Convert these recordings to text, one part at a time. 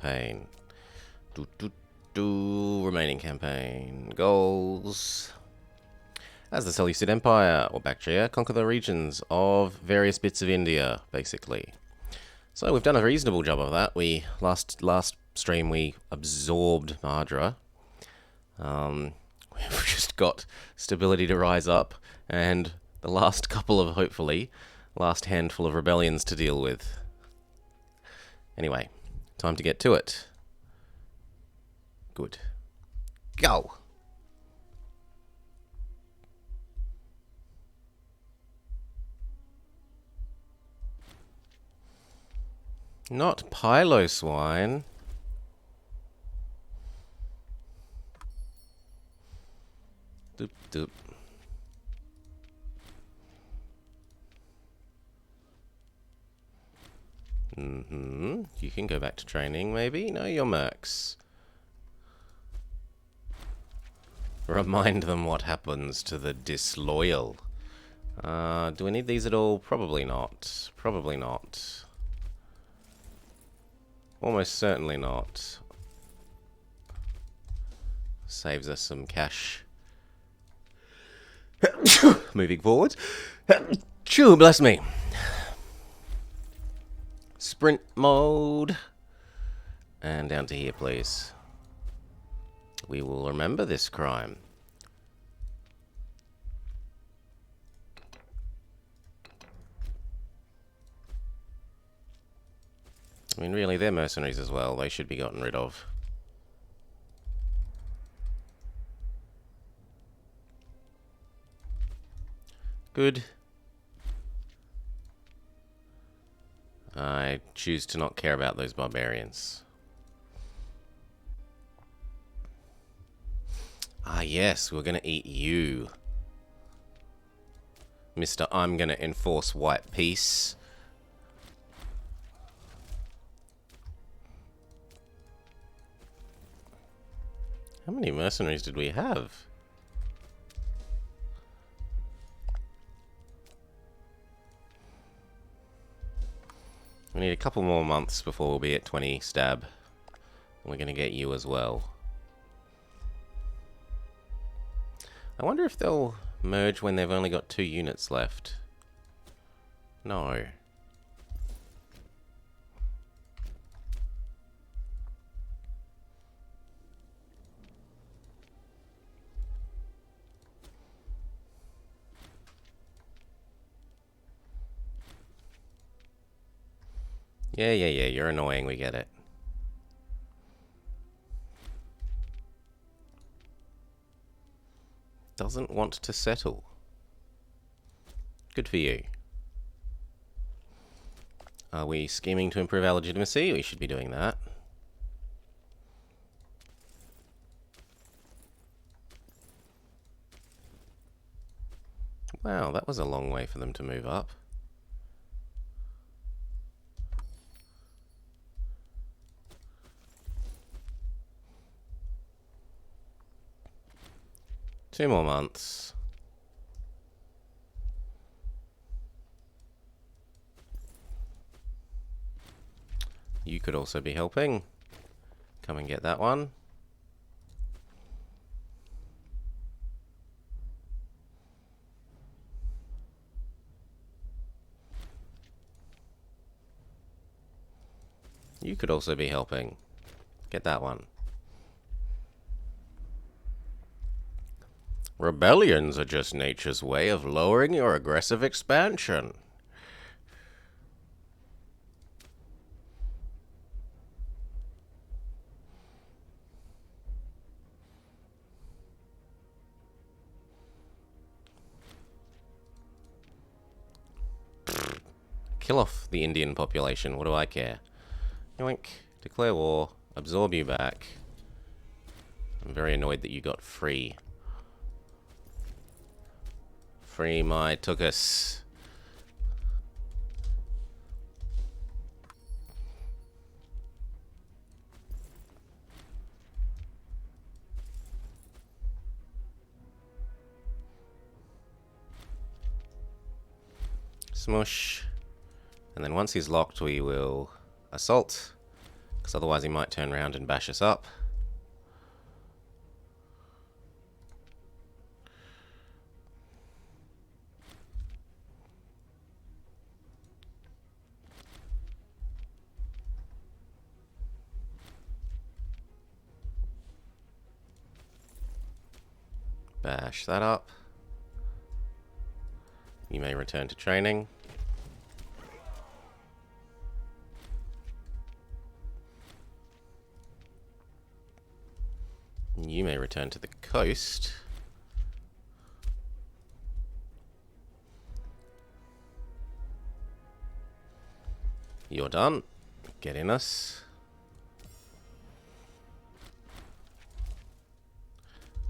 campaign. Remaining campaign. Goals. As the Seleukid Empire, or Bactria, conquer the regions of various bits of India, basically. So we've done a reasonable job of that. Last stream we absorbed Madra. We've just got stability to rise up, and the last couple of, hopefully, last handful of rebellions to deal with. Anyway, time to get to it. Good. Go! Not Pylo swine. Doop doop. You can go back to training, maybe? No, you're mercs. Remind them what happens to the disloyal. Do we need these at all? Probably not. Probably not. Almost certainly not. Saves us some cash. Moving forward. Bless me. Sprint mode. And down to here, please. We will remember this crime. I mean, really, they're mercenaries as well. They should be gotten rid of. Good. I choose to not care about those barbarians. Ah, yes, we're gonna eat you. Mr. I'm gonna enforce white peace. How many mercenaries did we have? We need a couple more months before we'll be at 20 stab. And we're going to get you as well. I wonder if they'll merge when they've only got 2 units left. No. Yeah, you're annoying, we get it. Doesn't want to settle. Good for you. Are we scheming to improve our legitimacy? We should be doing that. Wow, that was a long way for them to move up. Two more months. You could also be helping. Come and get that one. You could also be helping. Get that one. Rebellions are just nature's way of lowering your aggressive expansion. Kill off the Indian population, what do I care? Yoink. Declare war. Absorb you back. I'm very annoyed that you got free. Free my Tukus. Smush. And then once he's locked, we will assault because otherwise he might turn around and bash us up. Bash that up. You may return to training. You may return to the coast. You're done. Get in us.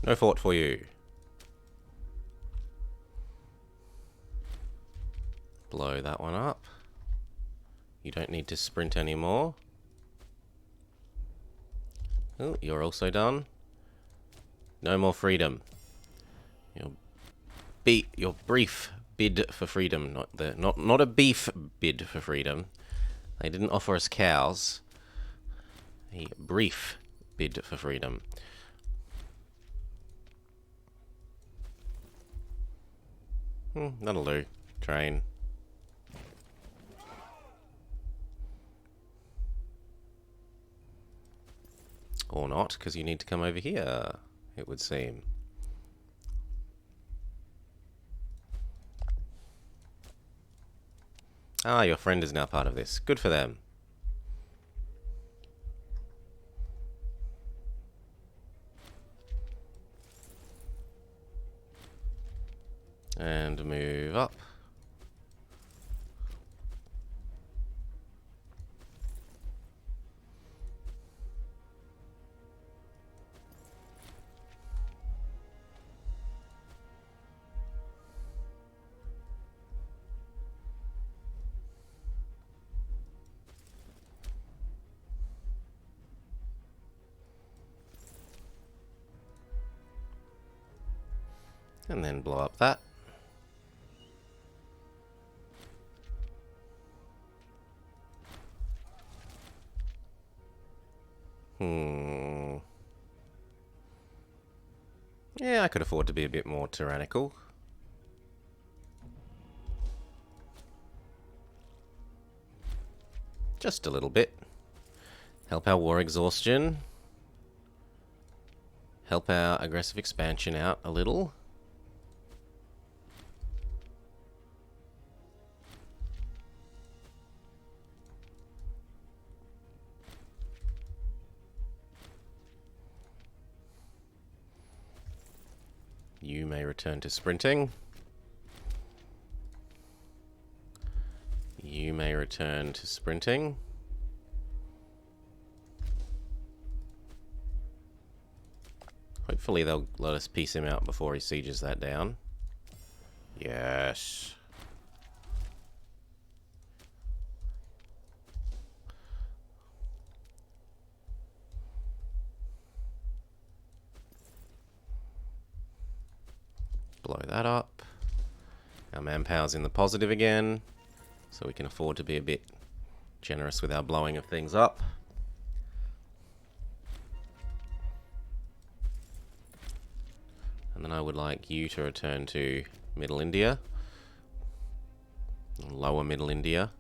No fort for you. Blow that one up. You don't need to sprint anymore. Oh, you're also done. No more freedom. Your brief bid for freedom, not a beef bid for freedom. They didn't offer us cows. A brief bid for freedom. That'll do. Train. Or not, because you need to come over here, it would seem. Ah, your friend is now part of this. Good for them. And move up. And then blow up that. Yeah, I could afford to be a bit more tyrannical. Just a little bit. Help our war exhaustion. Help our aggressive expansion out a little. You may return to sprinting. You may return to sprinting. Hopefully they'll let us piece him out before he sieges that down. Yes. Blow that up. Our manpower's in the positive again, so we can afford to be a bit generous with our blowing of things up. And then I would like you to return to Middle India. Lower Middle India.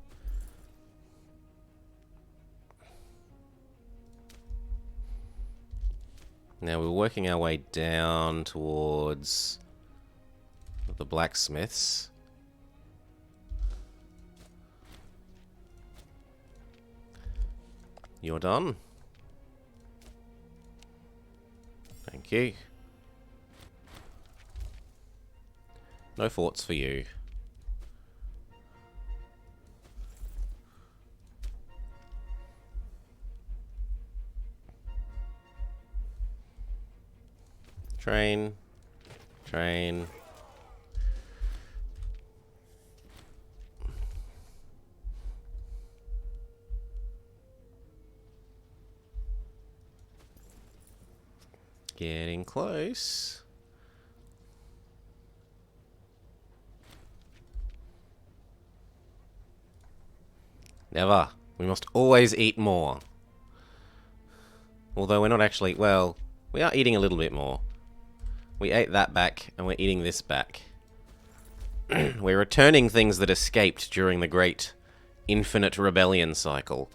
Now we're working our way down towards the blacksmiths. You're done. Thank you. No forts for you. Train. Train. Getting close. Never. We must always eat more. Although we're not actually... Well, we are eating a little bit more. We ate that back, and we're eating this back. We're returning things that escaped during the Great Infinite Rebellion cycle.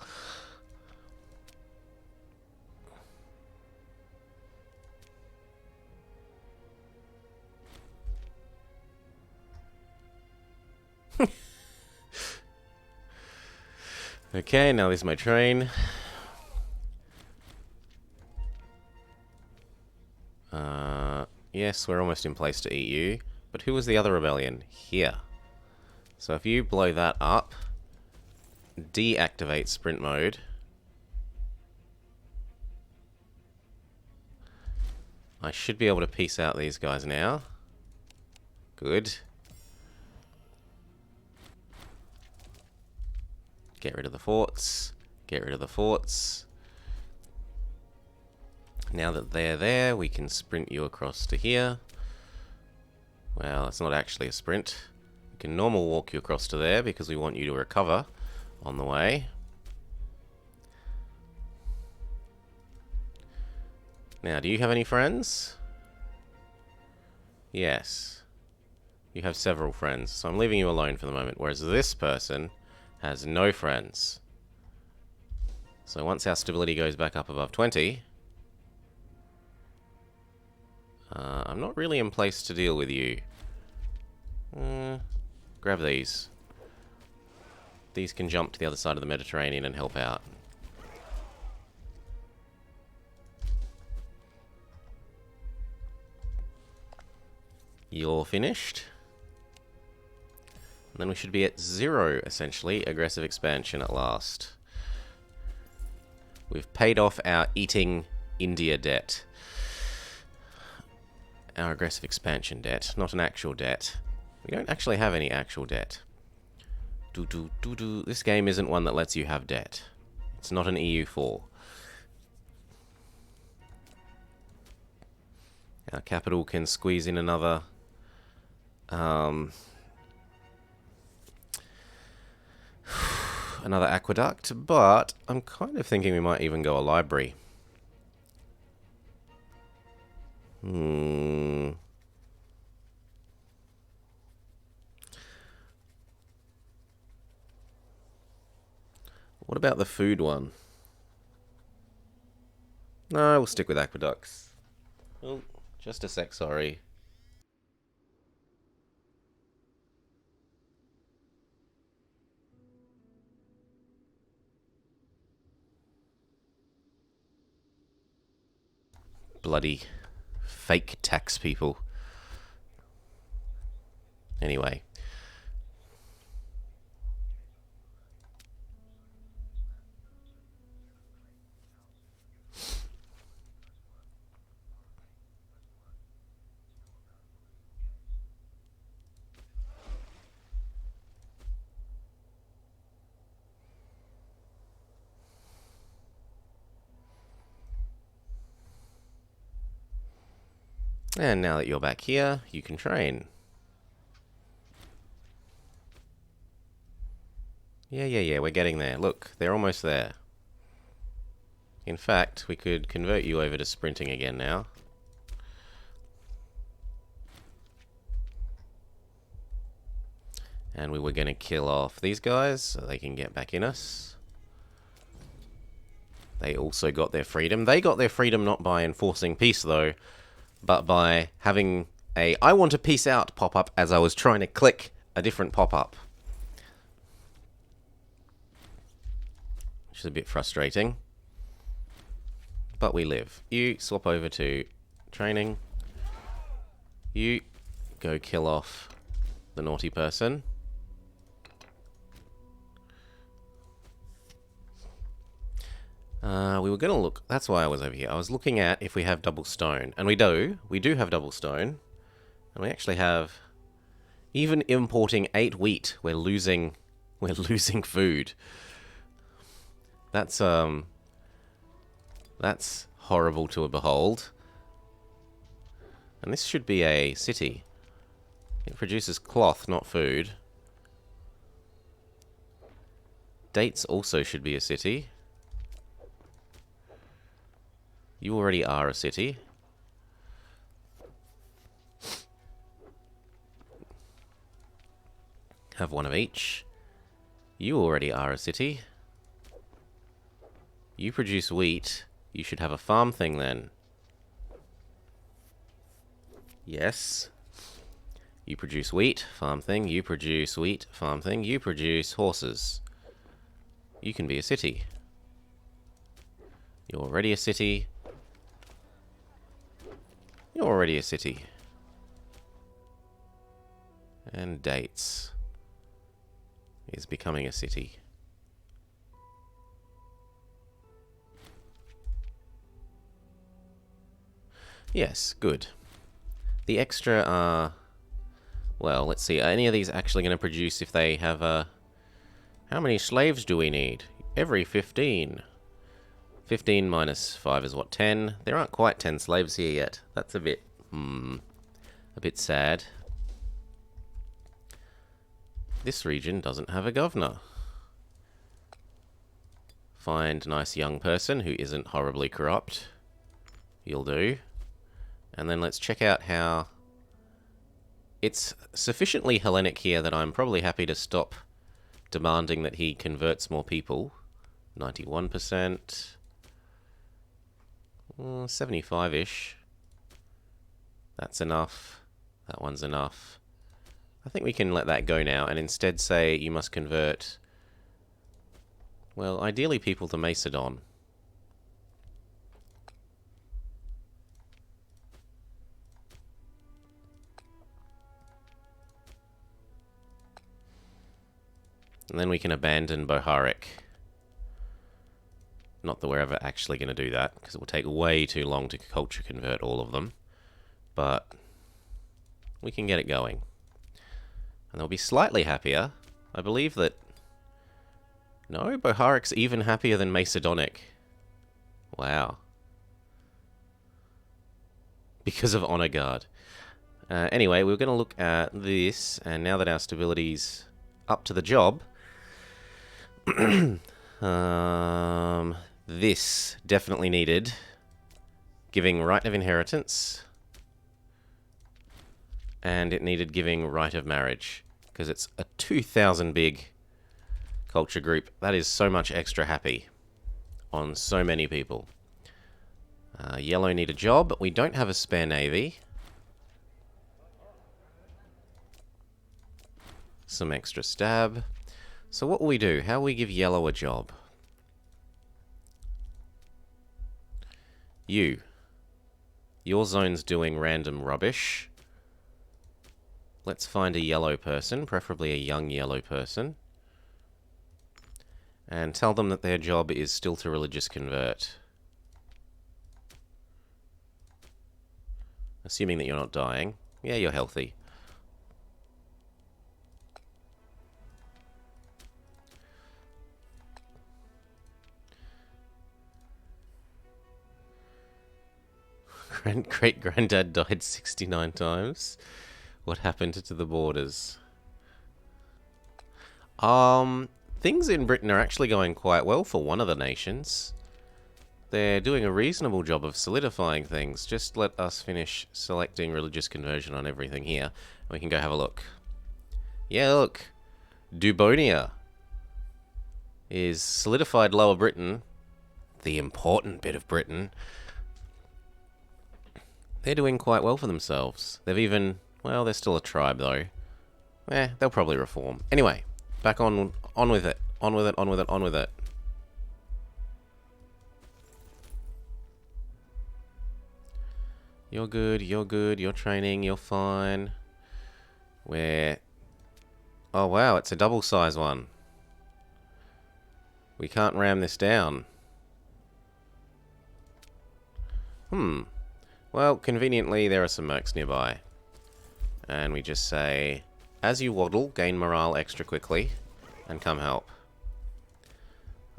Okay, now this is my train. Yes, we're almost in place to eat you. But who was the other rebellion? Here. So if you blow that up, deactivate sprint mode. I should be able to piece out these guys now. Good. Get rid of the forts. Get rid of the forts. Now that they're there, we can sprint you across to here. Well, it's not actually a sprint. We can normal walk you across to there because we want you to recover on the way. Now, do you have any friends? Yes. You have several friends, so I'm leaving you alone for the moment, whereas this person has no friends. So once our stability goes back up above 20... I'm not really in place to deal with you. Grab these. These can jump to the other side of the Mediterranean and help out. You're finished. And then we should be at 0, essentially. Aggressive expansion at last. We've paid off our eating India debt. Our aggressive expansion debt, not an actual debt. We don't actually have any actual debt. This game isn't one that lets you have debt. It's not an EU4. Our capital can squeeze in another... another aqueduct, but I'm kind of thinking we might even go a library. What about the food one? No, we'll stick with aqueducts. Oh, just a sec, sorry. Bloody fake tax people. Anyway. And now that you're back here, you can train. Yeah, we're getting there. Look, they're almost there. In fact, we could convert you over to sprinting again now. And we were going to kill off these guys so they can get back in us. They also got their freedom. They got their freedom not by enforcing peace, though, but by having a I want to peace out pop-up as I was trying to click a different pop-up. Which is a bit frustrating. But we live. You swap over to training. You go kill off the naughty person. We were going to look... That's why I was over here. I was looking at if we have double stone. And we do. We do have double stone. And we actually have... Even importing 8 wheat, we're losing food. That's horrible to behold. And this should be a city. It produces cloth, not food. Dates also should be a city. You already are a city. Have one of each. You already are a city. You produce wheat. You should have a farm thing then. Yes. You produce wheat, farm thing. You produce wheat, farm thing. You produce horses. You can be a city. You're already a city. You're already a city. And dates is becoming a city. Yes, good. The extra are... well, let's see. Are any of these actually going to produce if they have a... how many slaves do we need? Every 15. 15 minus 5 is what, 10? There aren't quite 10 slaves here yet. That's a bit... a bit sad. This region doesn't have a governor. Find a nice young person who isn't horribly corrupt. You'll do. And then let's check out how... it's sufficiently Hellenic here that I'm probably happy to stop demanding that he converts more people. 91%. 75-ish. That's enough. That one's enough. I think we can let that go now and instead say you must convert, well, ideally people to Macedon. And then we can abandon Boharic. Not that we're ever actually going to do that, because it will take way too long to culture convert all of them. But we can get it going. And they'll be slightly happier. I believe that... no, Boharic's even happier than Macedonic. Wow. Because of Honor Guard. Anyway, we're going to look at this, and now that our stability's up to the job... this definitely needed giving right of inheritance, and it needed giving right of marriage, because it's a 2,000 big culture group. That is so much extra happy on so many people. Yellow need a job, but we don't have a spare navy. Some extra stab. So what will we do? How will we give yellow a job? You. Your zone's doing random rubbish. Let's find a yellow person, preferably a young yellow person. And tell them that their job is still to religious convert. Assuming that you're not dying. Yeah, you're healthy. Great-granddad died 69 times. What happened to the borders? Things in Britain are actually going quite well for one of the nations. They're doing a reasonable job of solidifying things. Just let us finish selecting religious conversion on everything here, and we can go have a look. Yeah, look. Dubonia is solidified Lower Britain, the important bit of Britain. They're doing quite well for themselves. They've even... well, they're still a tribe, though. They'll probably reform. Anyway, back on with it. On with it, on with it, on with it. You're good, you're training, you're fine. We're... oh, wow, it's a double-size one. We can't ram this down. Well, conveniently, there are some mercs nearby. And we just say, as you waddle, gain morale extra quickly, and come help.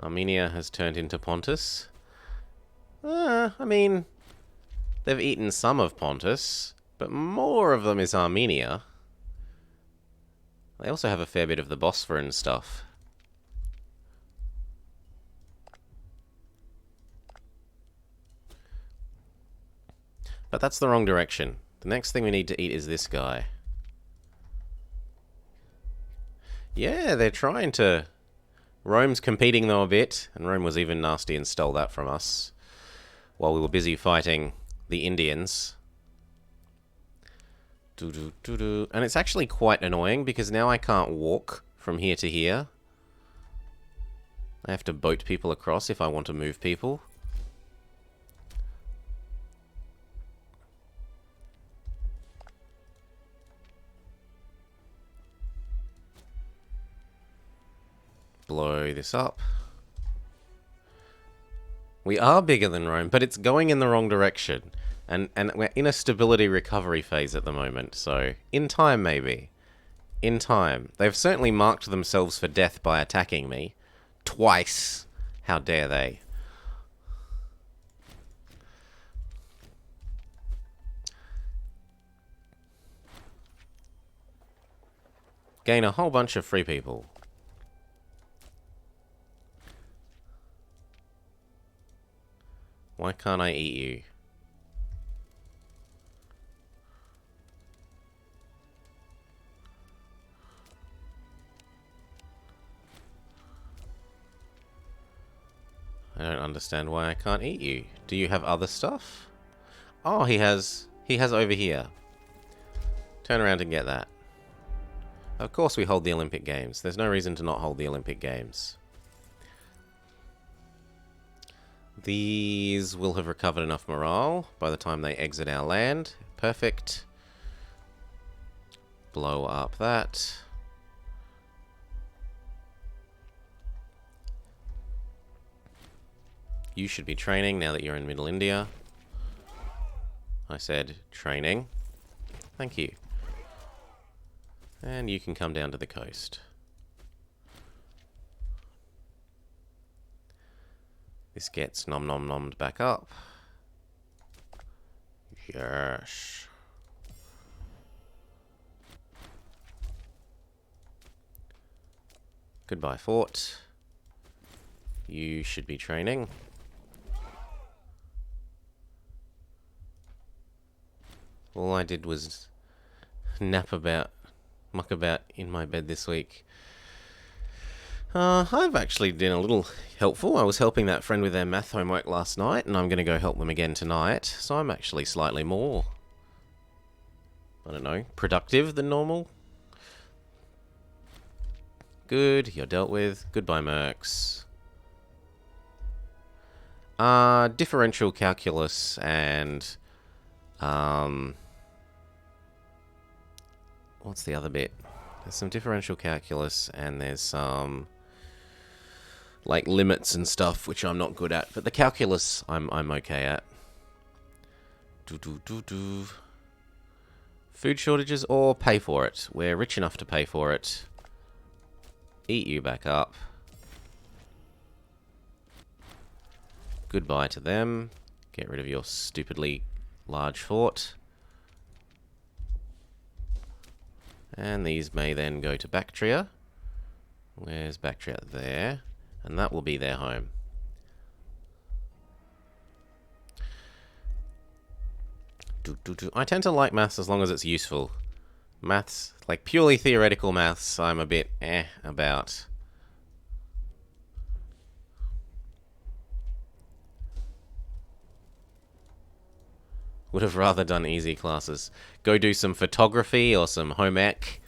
Armenia has turned into Pontus. I mean, they've eaten some of Pontus, but more of them is Armenia. They also have a fair bit of the Bosphorus stuff. But that's the wrong direction. The next thing we need to eat is this guy. Yeah, they're trying to... Rome's competing though a bit, and Rome was even nasty and stole that from us while we were busy fighting the Indians. And it's actually quite annoying because now I can't walk from here to here. I have to boat people across if I want to move people. Blow this up. We are bigger than Rome, but it's going in the wrong direction. And we're in a stability recovery phase at the moment, so in time maybe. In time. They've certainly marked themselves for death by attacking me. Twice. How dare they? Gain a whole bunch of free people. Why can't I eat you? I don't understand why I can't eat you. Do you have other stuff? Oh, he has over here. Turn around and get that. Of course we hold the Olympic Games. There's no reason to not hold the Olympic Games. These will have recovered enough morale by the time they exit our land. Perfect. Blow up that. You should be training now that you're in Middle India. I said training. Thank you. And you can come down to the coast. This gets nom-nom-nommed back up. Yes. Goodbye, fort. You should be training. All I did was muck about in my bed this week. I've actually been a little helpful. I was helping that friend with their math homework last night, and I'm going to go help them again tonight. So I'm actually slightly more, I don't know, productive than normal. Good, you're dealt with. Goodbye, mercs. Differential calculus and... what's the other bit? There's some differential calculus and there's some like limits and stuff which I'm not good at, but the calculus I'm okay at. Food shortages or pay for it. We're rich enough to pay for it. Eat you back up. Goodbye to them. Get rid of your stupidly large fort. And these may then go to Bactria. Where's Bactria? There. And that will be their home. I tend to like maths as long as it's useful. Maths, like purely theoretical maths, I'm a bit about. Would have rather done easy classes. Go do some photography or some home ec.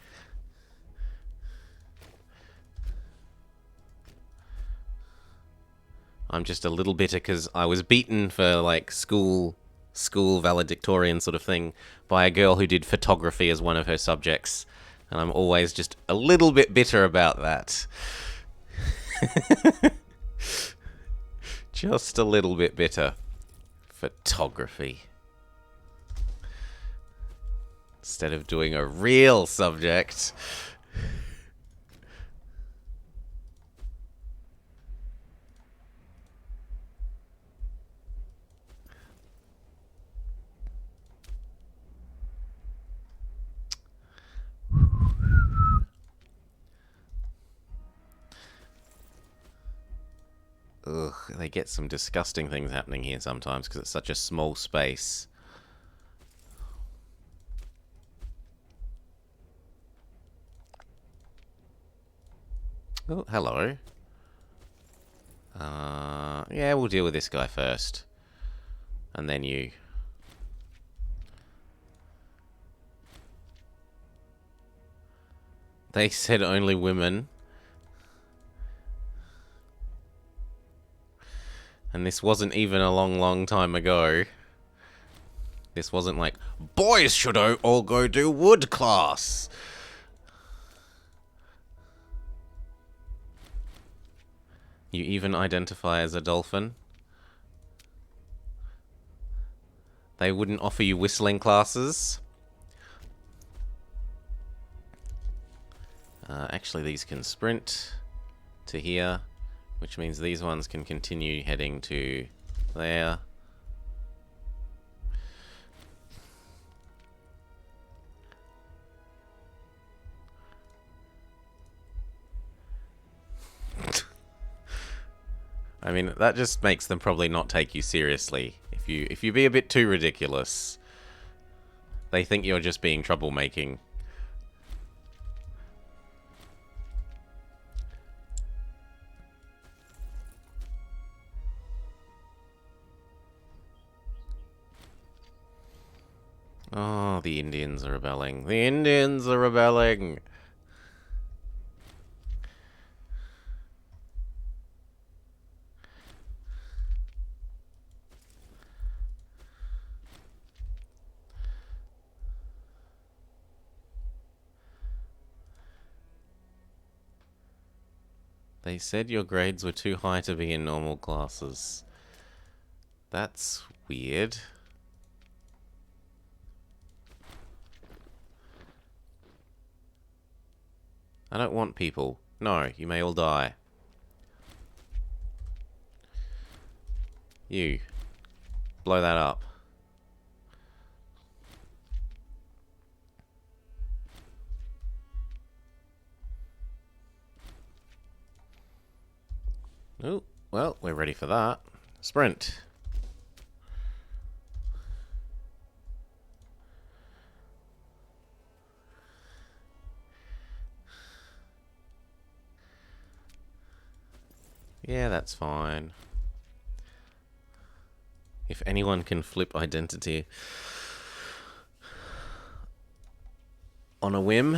I'm just a little bitter because I was beaten for like school valedictorian sort of thing by a girl who did photography as one of her subjects. And I'm always just a little bit bitter about that. Just a little bit bitter. Photography. Instead of doing a real subject. Ugh, they get some disgusting things happening here sometimes because it's such a small space. Oh, hello. Yeah, we'll deal with this guy first. And then you. They said only women. And this wasn't even a long, long time ago. This wasn't like, boys should all go do wood class. You even identify as a dolphin. They wouldn't offer you whistling classes. Actually, these can sprint to here, which means these ones can continue heading to there. I mean, that just makes them probably not take you seriously. If you be a bit too ridiculous, they think you're just being troublemaking. Oh, the Indians are rebelling. The Indians are rebelling! They said your grades were too high to be in normal classes. That's weird. I don't want people. No, you may all die. You. Blow that up. Oh, well, we're ready for that. Sprint. Yeah, that's fine. If anyone can flip identity on a whim.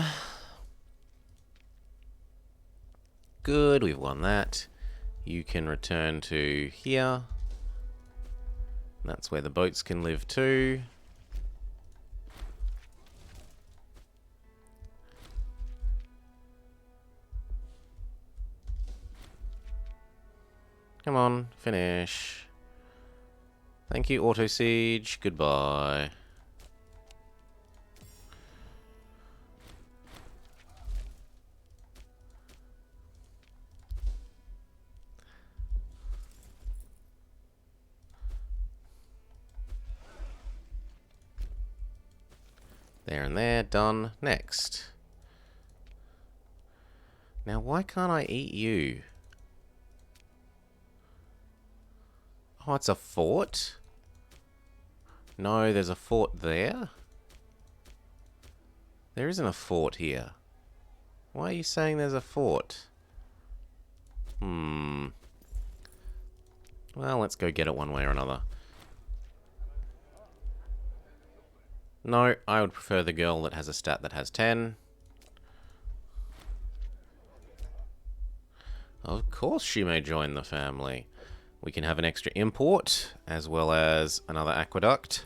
Good, we've won that. You can return to here. That's where the boats can live too. Come on, finish. Thank you, Auto Siege. Goodbye. There and there, done. Next. Now, why can't I eat you? Oh, it's a fort? No, there's a fort there? There isn't a fort here. Why are you saying there's a fort? Well, let's go get it one way or another. No, I would prefer the girl that has a stat that has 10. Of course she may join the family. We can have an extra import, as well as another aqueduct.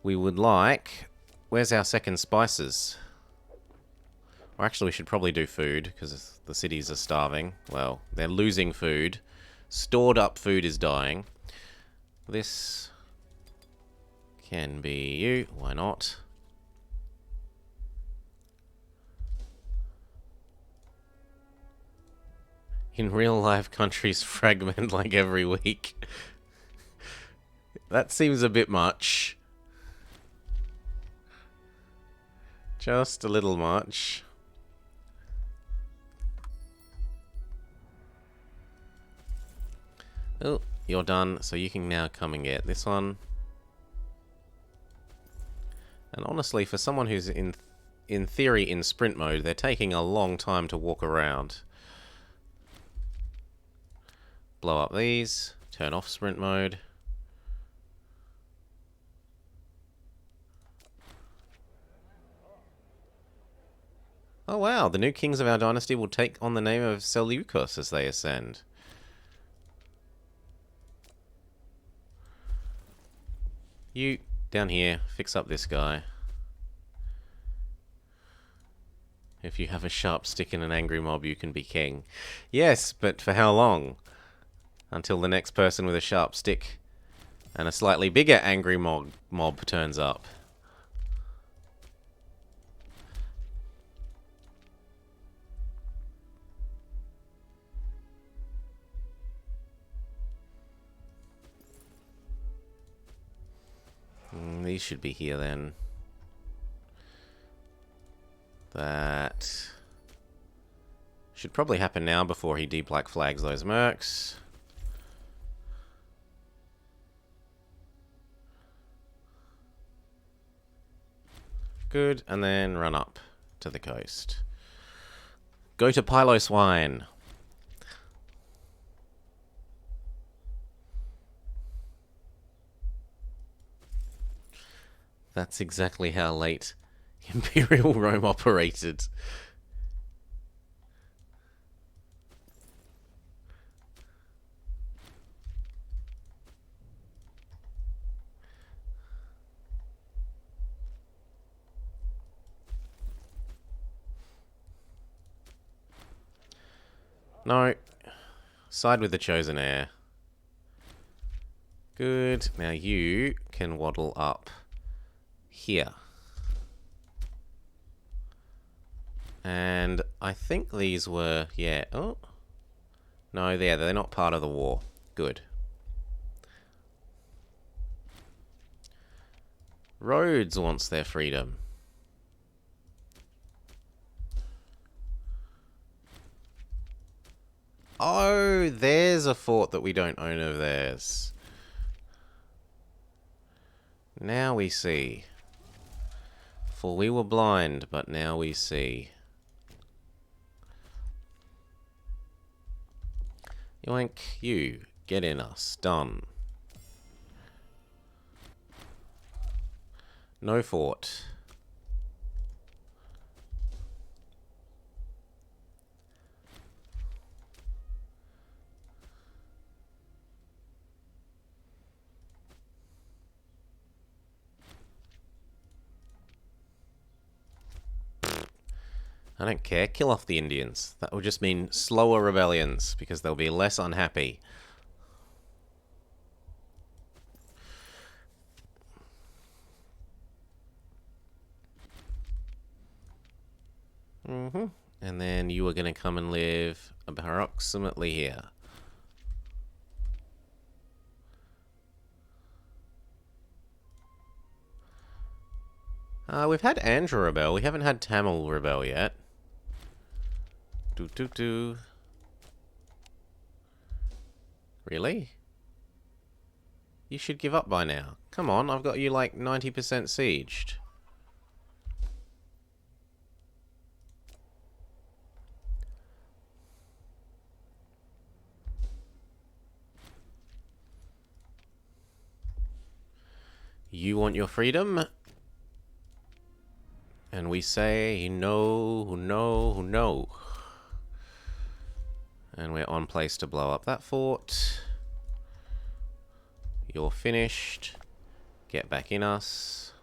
We would like... Where's our second spices? Or actually, we should probably do food, because the cities are starving. Well, they're losing food. Stored up food is dying. This can be you. Why not? In real life, countries fragment like every week. That seems a bit much. Just a little much. Oh, you're done, so you can now come and get this one. And honestly, for someone who's in theory in sprint mode, they're taking a long time to walk around. blow up these. Turn off sprint mode. Oh wow, the new kings of our dynasty will take on the name of Seleukid as they ascend. You, down here, fix up this guy. If you have a sharp stick and an angry mob, you can be king. Yes, but for how long? Until the next person with a sharp stick and a slightly bigger angry mob turns up. These should be here then. That should probably happen now before he black flags those mercs. Good, and then run up to the coast. Go to Piloswine. That's exactly how late Imperial Rome operated. No. Side with the Chosen Heir. Good. Now you can waddle up here. And I think these were, yeah, oh. No, they're not part of the war. Good. Rhodes wants their freedom. Oh, there's a fort that we don't own of theirs. Now we see. For we were blind, but now we see. Yoink, you. Get in us. Done. No fort. I don't care. Kill off the Indians. That will just mean slower rebellions, because they'll be less unhappy. And then you are going to come and live approximately here. We've had Andhra rebel. We haven't had Tamil rebel yet. Really? You should give up by now. Come on, I've got you like 90% sieged. You want your freedom? And we say no, no, no. And we're on place to blow up that fort. You're finished. Get back in us.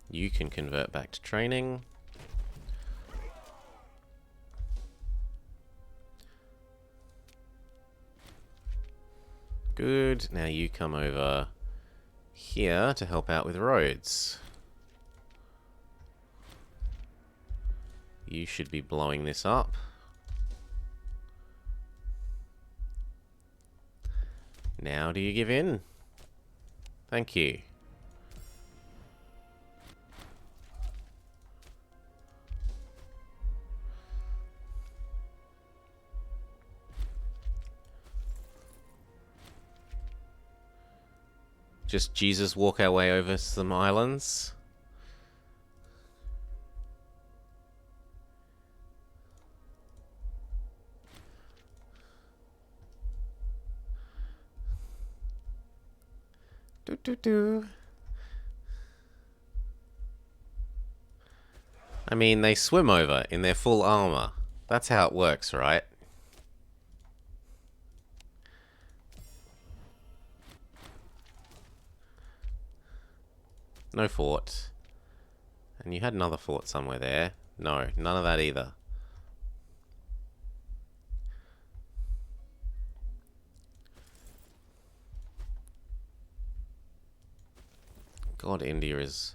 You can convert back to training. Good. Now you come over here to help out with roads. You should be blowing this up. Now do you give in? Thank you. Just Jesus walk our way over some islands. I mean, they swim over in their full armor. That's how it works, right? No fort. And you had another fort somewhere there. No, none of that either. God, India is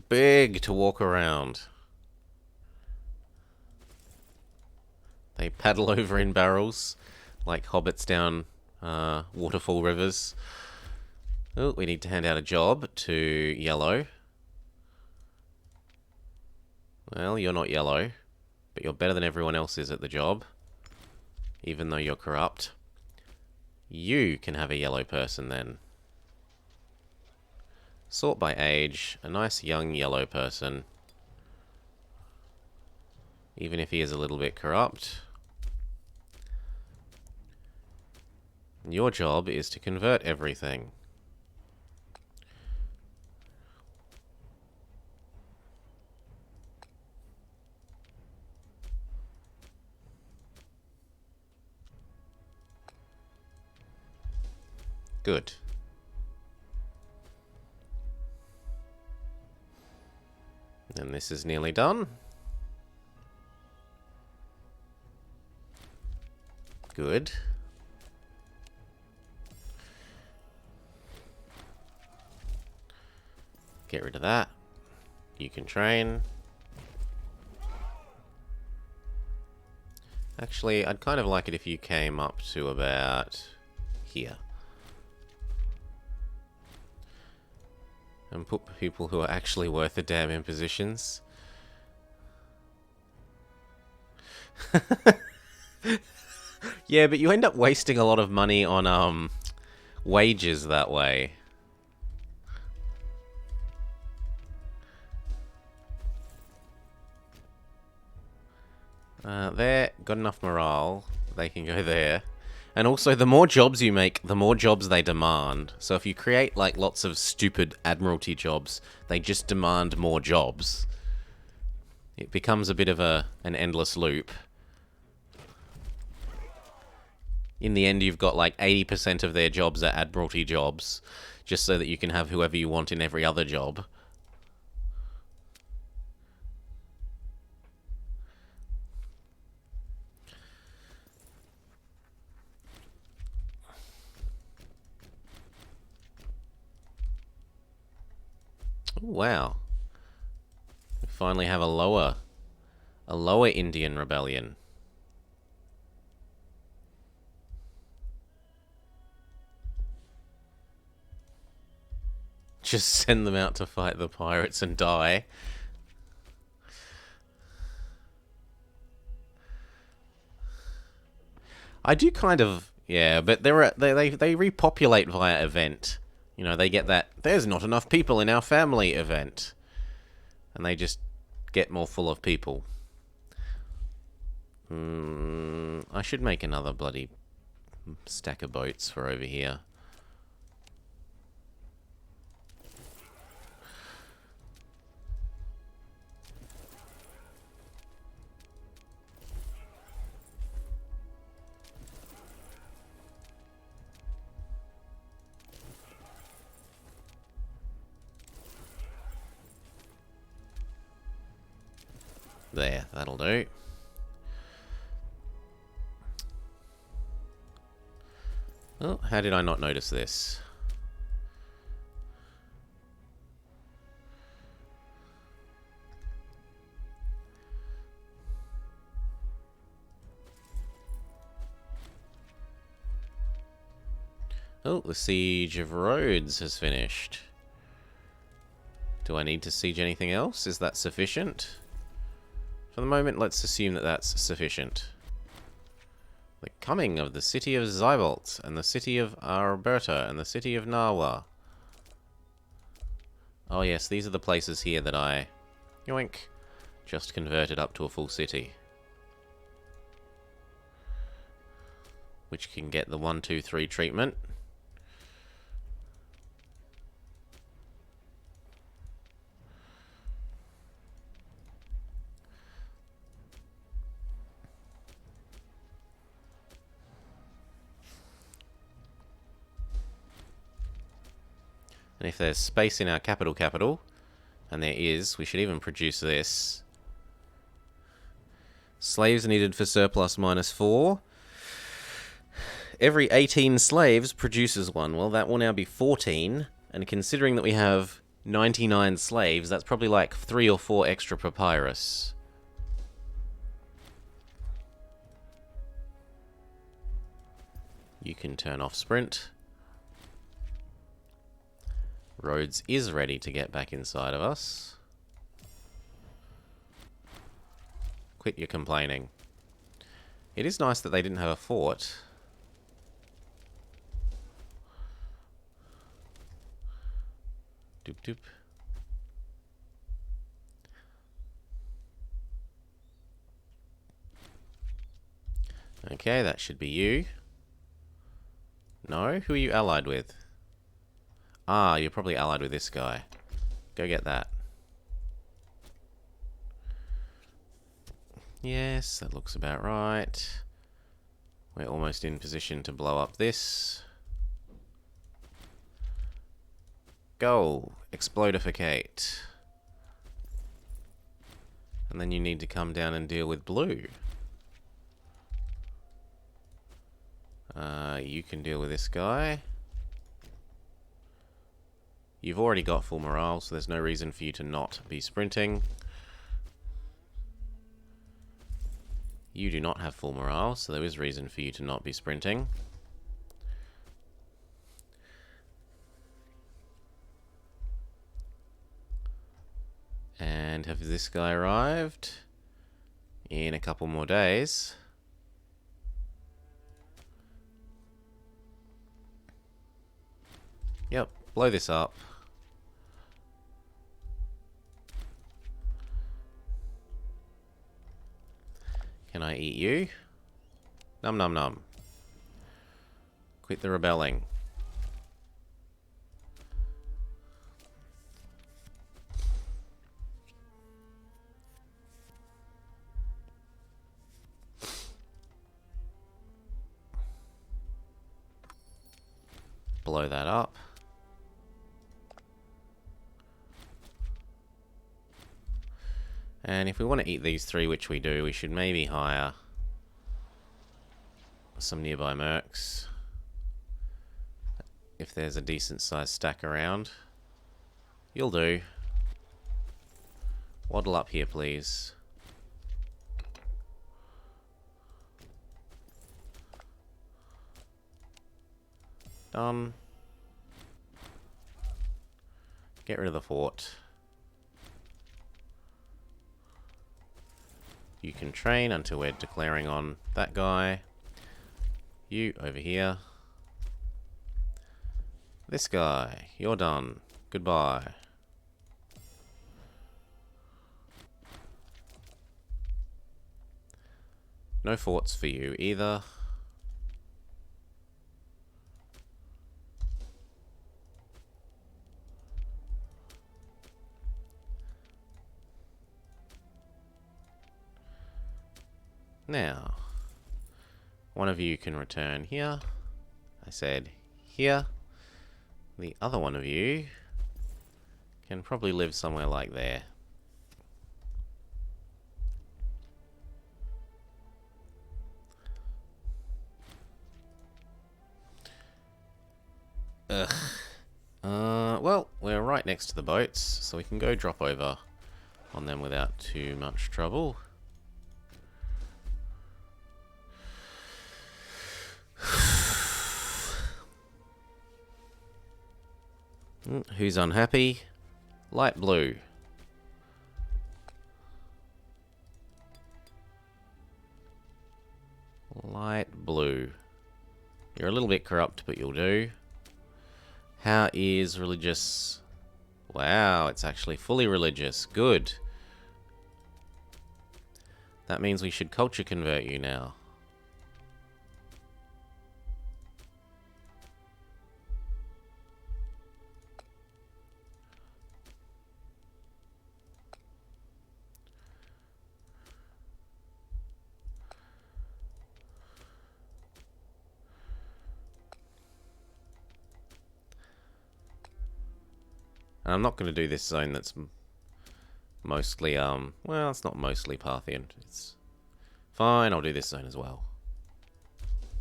big to walk around. They paddle over in barrels like hobbits down waterfall rivers. Oh, we need to hand out a job to yellow. Well, you're not yellow, but you're better than everyone else is at the job, even though you're corrupt. You can have a yellow person then. Sort by age, a nice young yellow person. Even if he is a little bit corrupt. Your job is to convert everything. Good. And this is nearly done. Good. Get rid of that. You can train. Actually, I'd kind of like it if you came up to about here. And put people who are actually worth a damn in positions. Yeah, but you end up wasting a lot of money on wages that way. There, got enough morale. They can go there. And also, the more jobs you make, the more jobs they demand. So if you create, like, lots of stupid admiralty jobs, they just demand more jobs. It becomes a bit of an endless loop. In the end, you've got, like, 80% of their jobs are admiralty jobs, just so that you can have whoever you want in every other job. Ooh, wow. We finally have a lower Indian rebellion. Just send them out to fight the pirates and die. I do kind of, yeah, but they repopulate via event. You know, they get that there's not enough people in our family event, and they just get more full of people. I should make another bloody stack of boats for over here. There, that'll do. Oh, how did I not notice this? Oh, the Siege of Rhodes has finished. Do I need to siege anything else? Is that sufficient? For the moment, let's assume that that's sufficient. The coming of the city of Zybolt, and the city of Alberta, and the city of Narwa. Oh yes, these are the places here that I, yoink, just converted up to a full city. Which can get the 1, 2, 3 treatment. And if there's space in our capital, and there is, we should even produce this. Slaves needed for surplus -4. Every 18 slaves produces one. Well, that will now be 14. And considering that we have 99 slaves, that's probably like 3 or 4 extra papyrus. You can turn off sprint. Rhodes is ready to get back inside of us. Quit your complaining. It is nice that they didn't have a fort. Doop doop. Okay, that should be you. No? Who are you allied with? Ah, you're probably allied with this guy. Go get that. Yes, that looks about right. We're almost in position to blow up this. Go! Explodificate. And then you need to come down and deal with blue. You can deal with this guy. You've already got full morale, so there's no reason for you to not be sprinting. You do not have full morale, so there is reason for you to not be sprinting. And have this guy arrived? In a couple more days. Yep, blow this up. Can I eat you? Num num num. Quit the rebelling. Blow that up. And if we want to eat these 3, which we do, we should maybe hire some nearby mercs. If there's a decent sized stack around. You'll do. Waddle up here, please. Done. Get rid of the fort. You can train until we're declaring on that guy. You over here. This guy. You're done. Goodbye. No forts for you either. Now, one of you can return here. I said here. The other one of you can probably live somewhere like there. Ugh. Well, we're right next to the boats, so we can go drop over on them without too much trouble. Who's unhappy? Light blue. Light blue. You're a little bit corrupt, but you'll do. How is religious? Wow, it's actually fully religious. Good. That means we should culture convert you now. And I'm not going to do this zone that's mostly, well, it's not mostly Parthian. It's fine, I'll do this zone as well.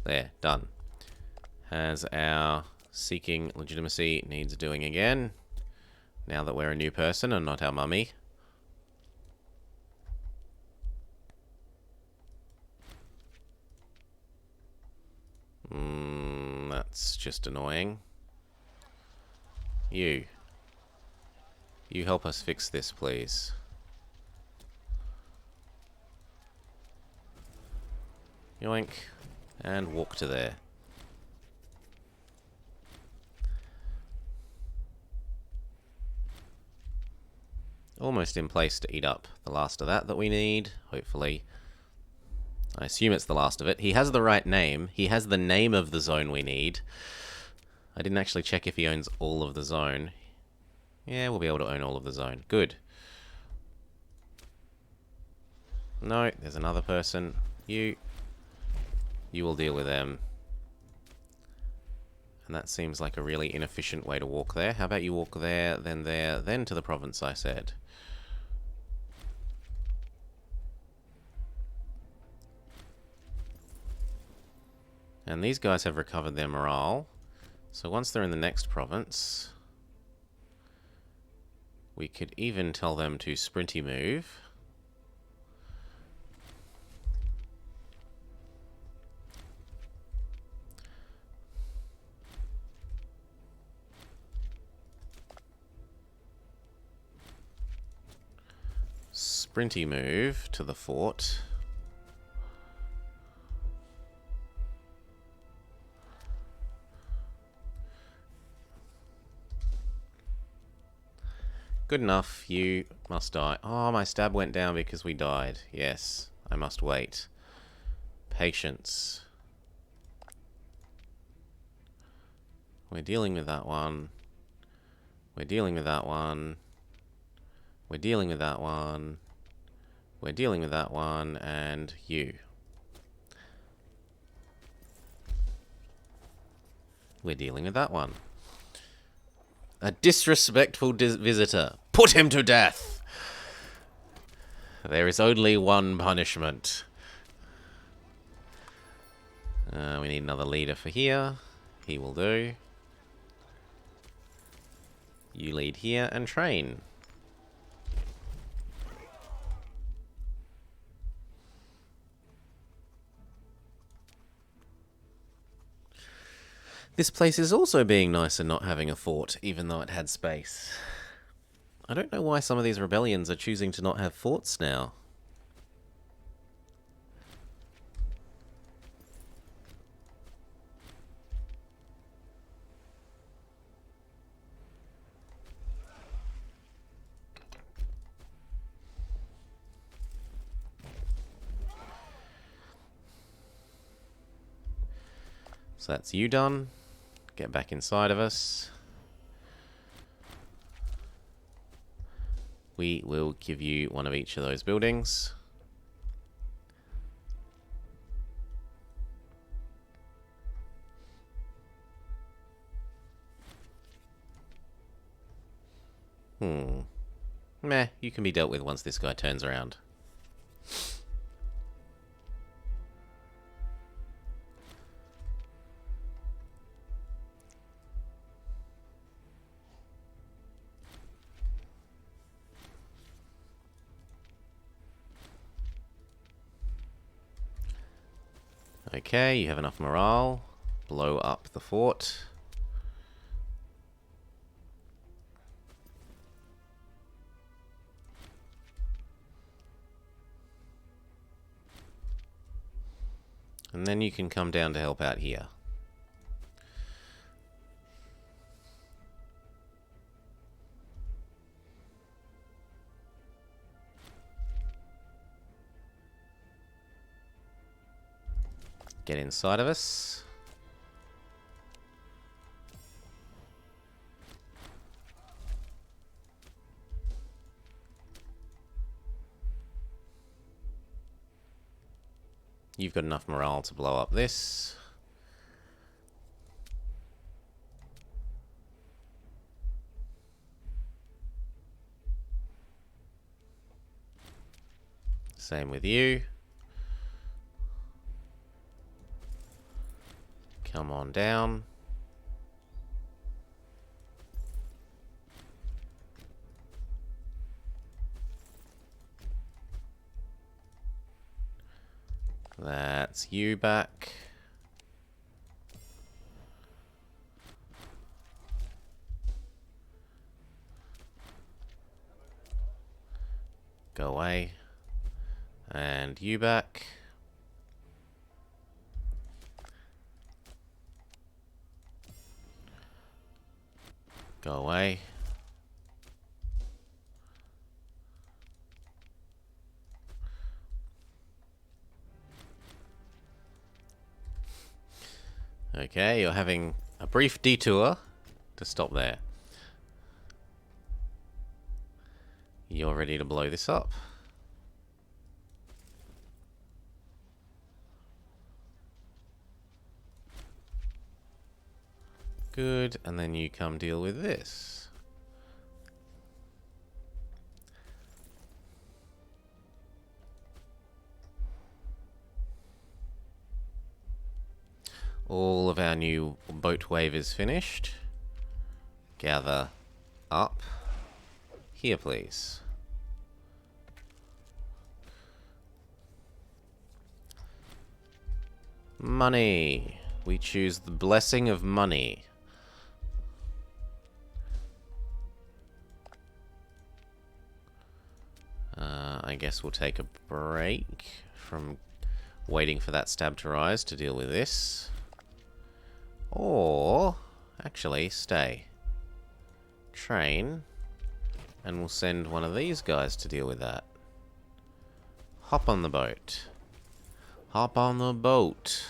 There, done. Has our seeking legitimacy needs doing again. Now that we're a new person and not our mummy. That's just annoying. You help us fix this, please. Yoink. And walk to there. Almost in place to eat up the last of that we need, hopefully. I assume it's the last of it. He has the right name. He has the name of the zone we need. I didn't actually check if he owns all of the zone. Yeah, we'll be able to own all of the zone. Good. No, there's another person. You will deal with them. And that seems like a really inefficient way to walk there. How about you walk there, then to the province I said. And these guys have recovered their morale. So once they're in the next province, we could even tell them to sprinty move. Sprinty move to the fort. Good enough, you must die. Oh, my stab went down because we died. Yes, I must wait. Patience. We're dealing with that one. We're dealing with that one. We're dealing with that one. We're dealing with that one, and you. We're dealing with that one. A disrespectful visitor. Put him to death! There is only one punishment. We need another leader for here. He will do. You lead here and train. This place is also being nice and not having a fort, even though it had space. I don't know why some of these rebellions are choosing to not have forts now. So that's you done. Get back inside of us. We will give you one of each of those buildings. Meh, you can be dealt with once this guy turns around. Okay, you have enough morale. Blow up the fort. And then you can come down to help out here. Get inside of us. You've got enough morale to blow up this. Same with you. Come on down. That's you back. Go away. And you back. Go away. Okay, you're having a brief detour to stop there. You're ready to blow this up. Good, and then you come deal with this. All of our new boat wave is finished. Gather up. Here, please. Money. We choose the blessing of money. I guess we'll take a break from waiting for that stab to rise to deal with this. Or, actually, stay. Train. And we'll send one of these guys to deal with that. Hop on the boat. Hop on the boat.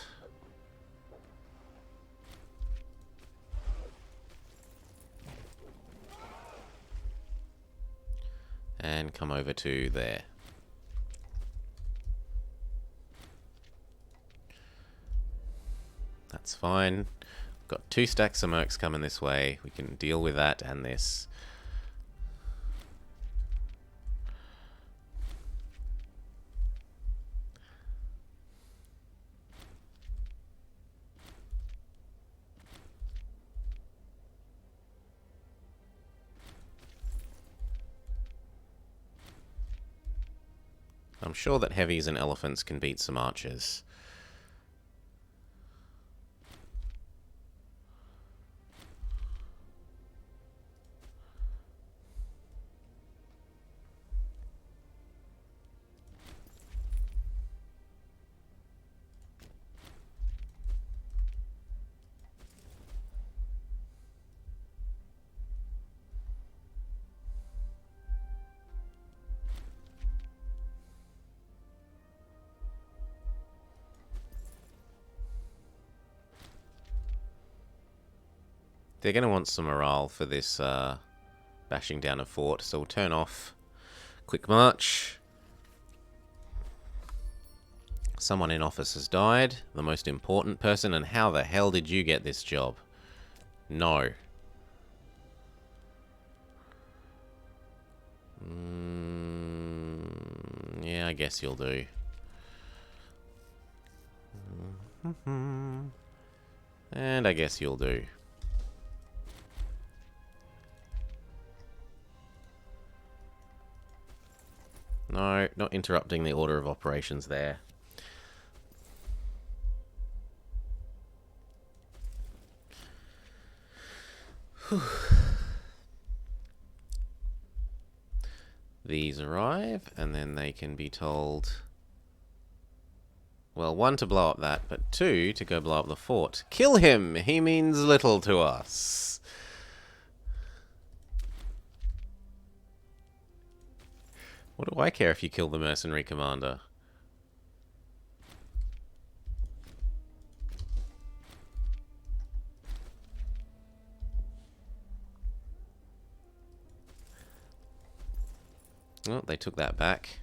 And come over to there. That's fine. Got 2 stacks of mercs coming this way. We can deal with that and this. I'm sure that heavies and elephants can beat some archers. They're going to want some morale for this bashing down a fort, so we'll turn off quick march. Someone in office has died, the most important person, and how the hell did you get this job? No. Yeah, I guess you'll do. And I guess you'll do. No, not interrupting the order of operations there. These arrive, and then they can be told... Well, 1 to blow up that, but 2 to go blow up the fort. Kill him! He means little to us. What do I care if you kill the mercenary commander? Oh, they took that back.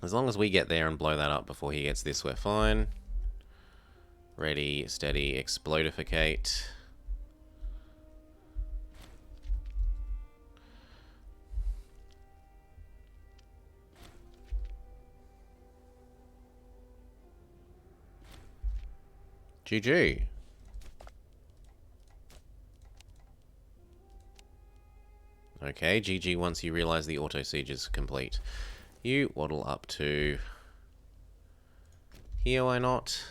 As long as we get there and blow that up before he gets this, we're fine. Ready, steady, explodificate. GG. Okay, GG once you realise the auto siege is complete. You waddle up to here, why not?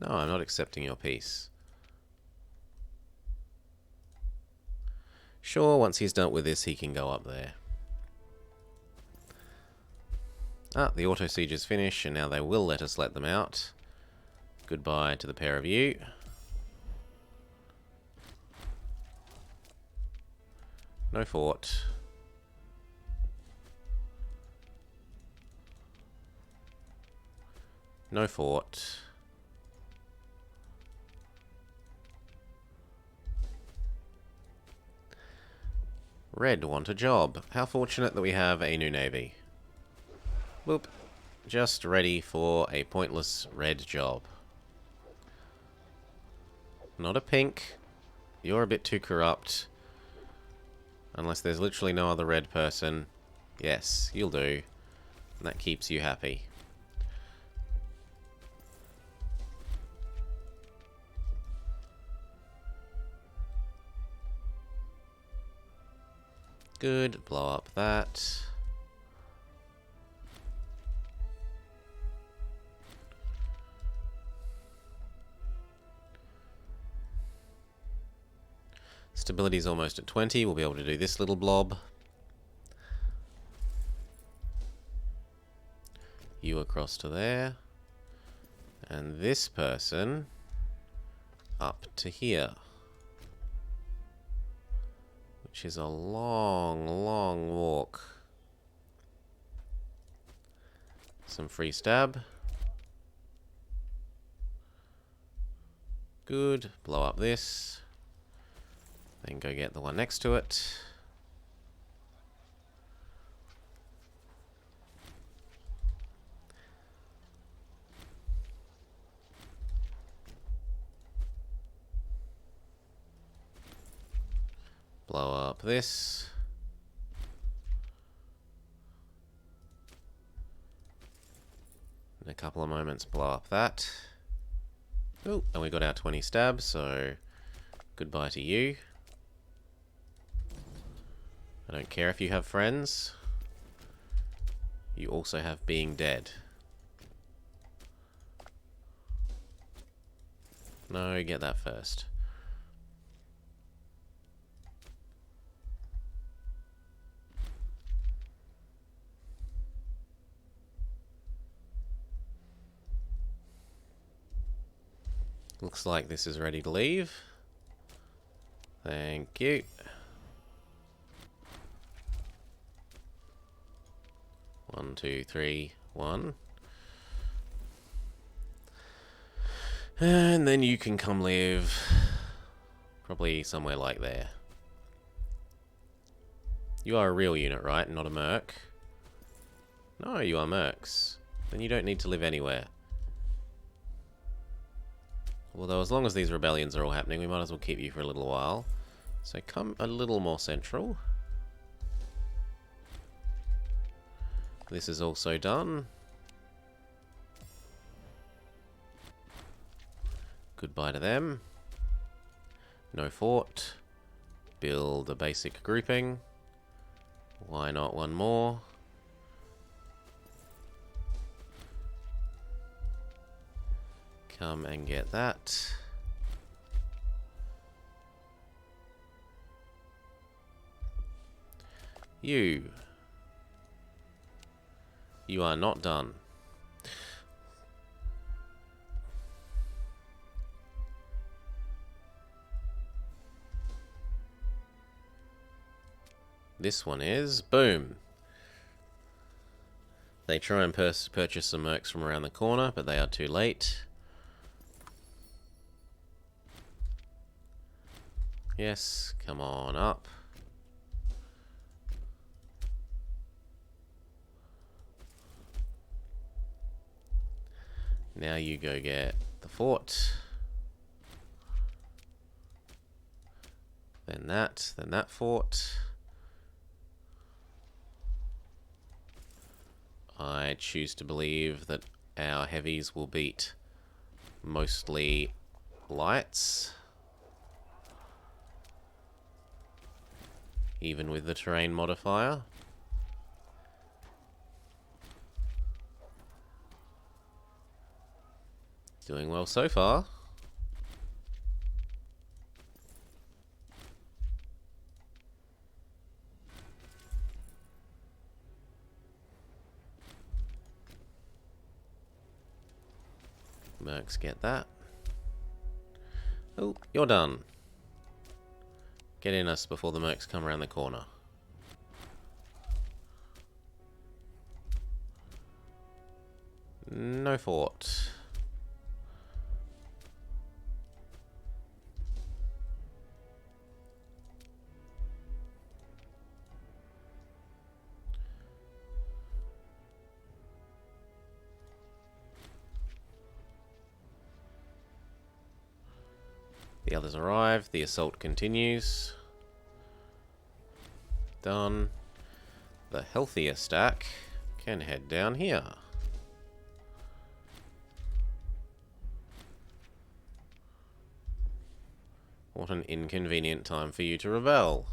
No, I'm not accepting your peace. Sure, once he's done with this, he can go up there. Ah, the auto siege is finished, and now they will let us let them out. Goodbye to the pair of you. No fort. No fort. Red want a job. How fortunate that we have a new navy. Boop. Just ready for a pointless red job. Not a pink. You're a bit too corrupt. Unless there's literally no other red person. Yes, you'll do. And that keeps you happy. Good. Blow up that. Stability's almost at 20. We'll be able to do this little blob. You across to there. And this person up to here. Which is a long, long walk. Some free stab. Good. Blow up this. Then go get the one next to it. Blow up this. In a couple of moments, blow up that. Oh, and we got our 20 stabs, so goodbye to you. I don't care if you have friends. You also have being dead. No, get that first. Looks like this is ready to leave. Thank you. One, two, three, one. And then you can come live probably somewhere like there. You are a real unit, right? Not a merc. No, you are mercs. Then you don't need to live anywhere. Although as long as these rebellions are all happening, we might as well keep you for a little while. So come a little more central. This is also done. Goodbye to them. No fort. Build a basic grouping. Why not one more? Come and get that. You. You are not done. This one is. Boom. They try and purchase some mercs from around the corner, but they are too late. Yes, come on up. Now you go get the fort. Then that fort. I choose to believe that our heavies will beat mostly lights, even with the terrain modifier. Doing well so far. Mercs get that. Oh, you're done. Get in us before the mercs come around the corner. No fort. The others arrive. The assault continues. Done. The healthier stack can head down here. What an inconvenient time for you to rebel.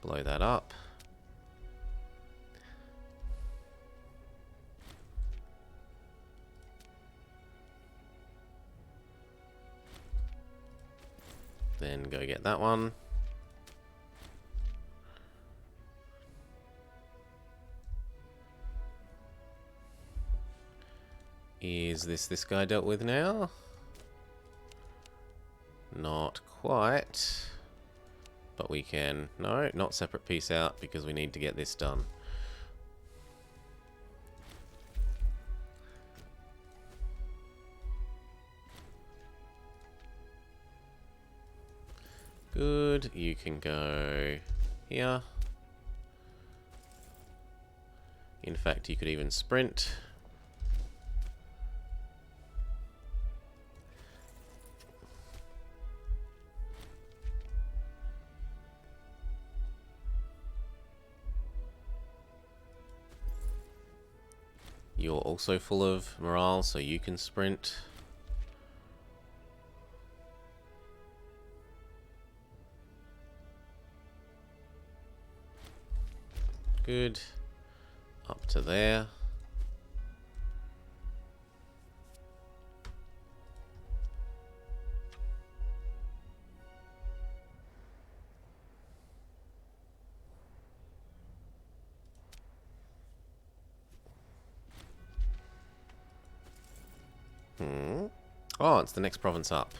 Blow that up. Then go get that one. Is this guy dealt with now? Not quite. But we can... No, not separate piece out because we need to get this done. Good. You can go here. In fact, you could even sprint. You're also full of morale, so you can sprint. Good. Up to there. Oh, it's the next province up.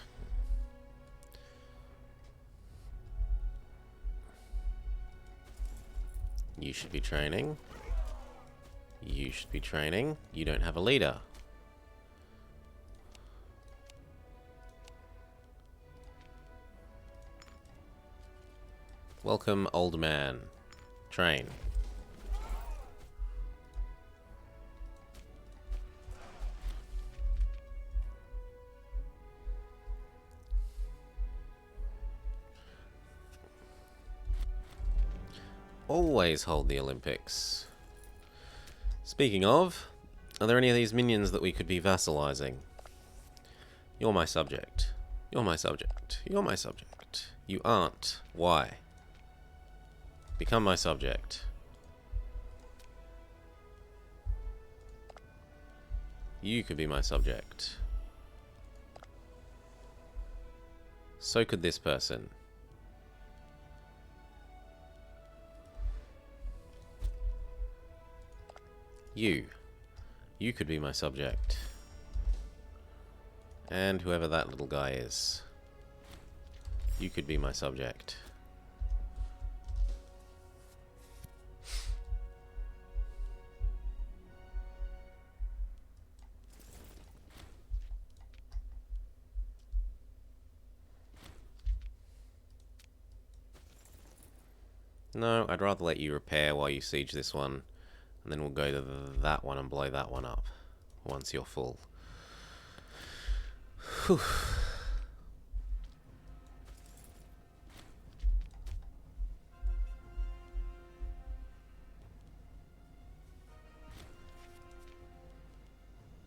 You should be training. You should be training. You don't have a leader. Welcome, old man. Train. Always hold the Olympics. Speaking of, are there any of these minions that we could be vassalizing? You're my subject. You're my subject. You're my subject. You aren't. Why? Become my subject. You could be my subject. So could this person. You. You could be my subject. And whoever that little guy is. You could be my subject. No, I'd rather let you repair while you siege this one. And then we'll go to that one and blow that one up. Once you're full. Whew.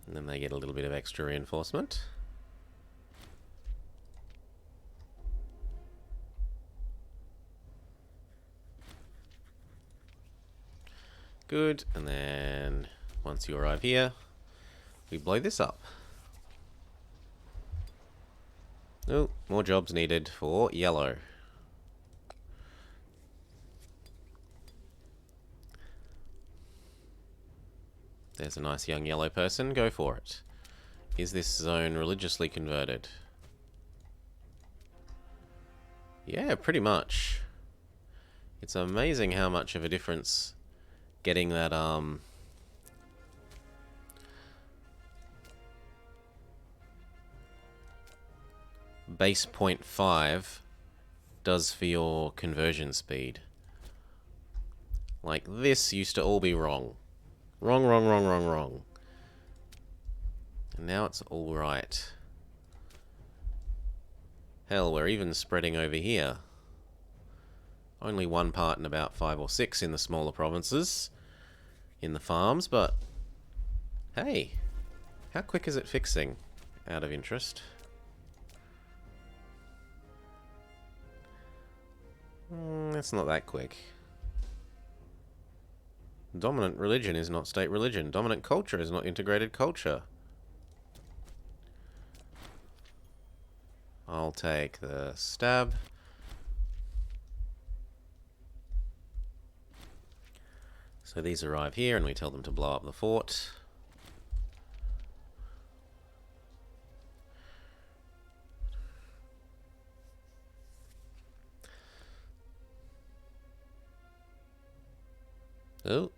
And then they get a little bit of extra reinforcement. Good, and then once you arrive here, we blow this up. Oh, more jobs needed for yellow. There's a nice young yellow person, go for it. Is this zone religiously converted? Yeah, pretty much. It's amazing how much of a difference getting that, base 0.5 does for your conversion speed. Like, this used to all be wrong. Wrong, wrong, wrong, wrong, wrong. And now it's all right. Hell, we're even spreading over here. Only one part in about 5 or 6 in the smaller provinces, in the farms, but hey, how quick is it fixing, out of interest? It's not that quick. Dominant religion is not state religion. Dominant culture is not integrated culture. I'll take the stab. So these arrive here and we tell them to blow up the fort. Oh,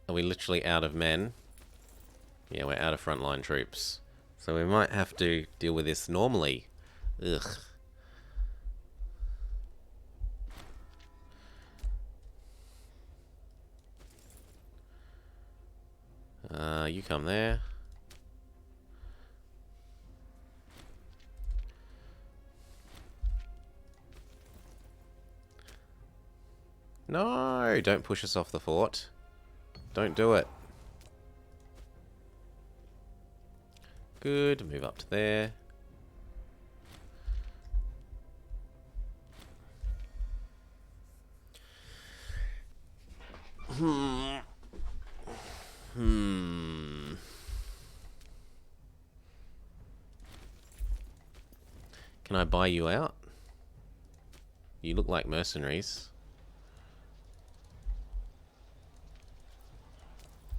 are we literally out of men? Yeah, we're out of frontline troops. So we might have to deal with this normally. Ugh. You come there. No, don't push us off the fort. Don't do it. Good, move up to there. Can I buy you out? You look like mercenaries.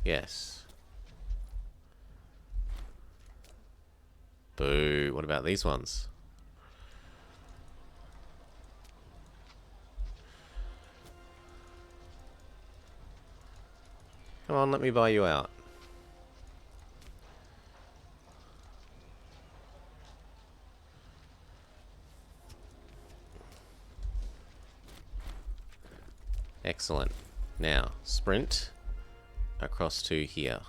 Yes. Boo. What about these ones? Come on, let me buy you out. Excellent. Now, sprint across to here.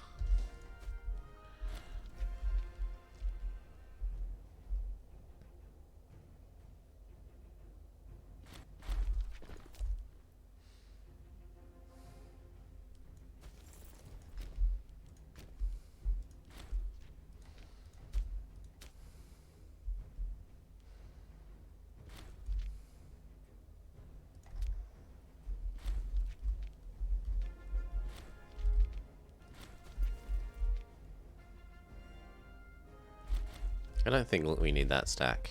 I don't think we need that stack.